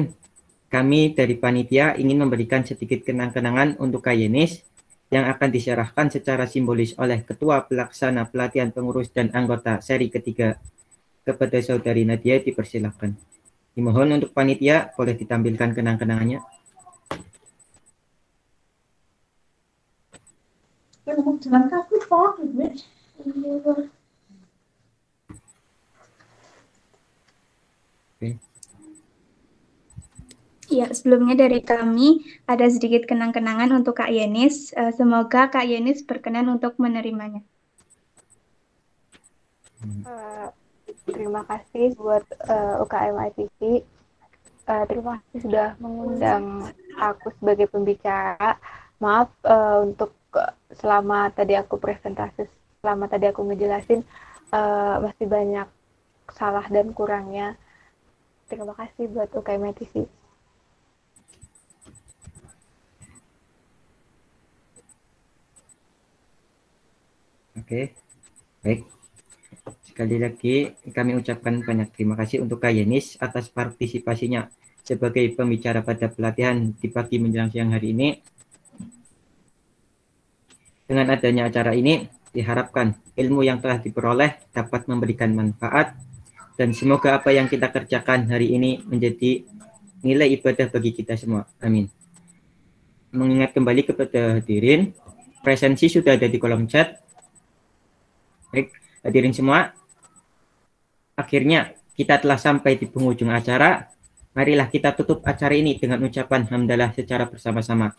kami dari panitia ingin memberikan sedikit kenang-kenangan untuk Kak Yenis yang akan diserahkan secara simbolis oleh Ketua Pelaksana Pelatihan Pengurus dan Anggota seri ketiga kepada Saudari Nadia, dipersilakan. Dimohon untuk panitia boleh ditampilkan kenang-kenangannya. Oke. Ya, sebelumnya dari kami ada sedikit kenang-kenangan untuk Kak Yenis. Semoga Kak Yenis berkenan untuk menerimanya. Terima kasih buat UKM ITC. Terima kasih sudah mengundang aku sebagai pembicara. Maaf untuk selama tadi aku presentasi, selama tadi aku ngejelasin masih banyak salah dan kurangnya. Terima kasih buat UKM ITC. Oke, baik. Sekali lagi kami ucapkan banyak terima kasih untuk Kak Yenis atas partisipasinya sebagai pembicara pada pelatihan di pagi menjelang siang hari ini. Dengan adanya acara ini, diharapkan ilmu yang telah diperoleh dapat memberikan manfaat, dan semoga apa yang kita kerjakan hari ini menjadi nilai ibadah bagi kita semua. Amin. Mengingat kembali kepada hadirin, presensi sudah ada di kolom chat. Baik, hadirin semua, akhirnya kita telah sampai di penghujung acara. Marilah kita tutup acara ini dengan ucapan hamdalah secara bersama-sama.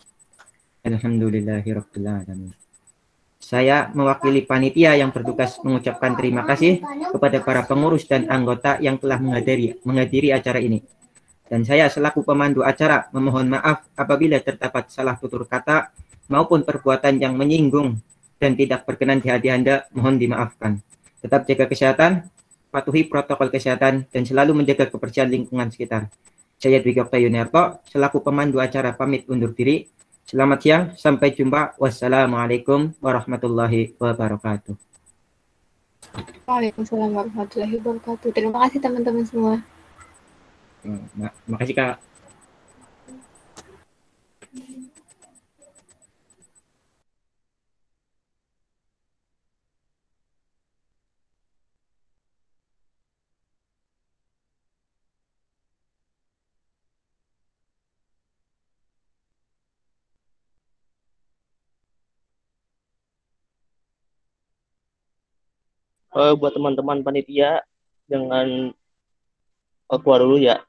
Alhamdulillahirabbil alamin. Saya mewakili panitia yang bertugas mengucapkan terima kasih kepada para pengurus dan anggota yang telah menghadiri acara ini. Dan saya selaku pemandu acara memohon maaf apabila terdapat salah tutur kata maupun perbuatan yang menyinggung dan tidak berkenan di hati Anda, mohon dimaafkan. Tetap jaga kesehatan, patuhi protokol kesehatan, dan selalu menjaga kebersihan lingkungan sekitar. Saya Dwi Gokta Yuniarto, selaku pemandu acara pamit undur diri. Selamat siang, sampai jumpa. Wassalamualaikum warahmatullahi wabarakatuh. Waalaikumsalam warahmatullahi wabarakatuh. Terima kasih teman-teman semua. Makasih Kak. Buat teman-teman panitia, jangan keluar dulu ya.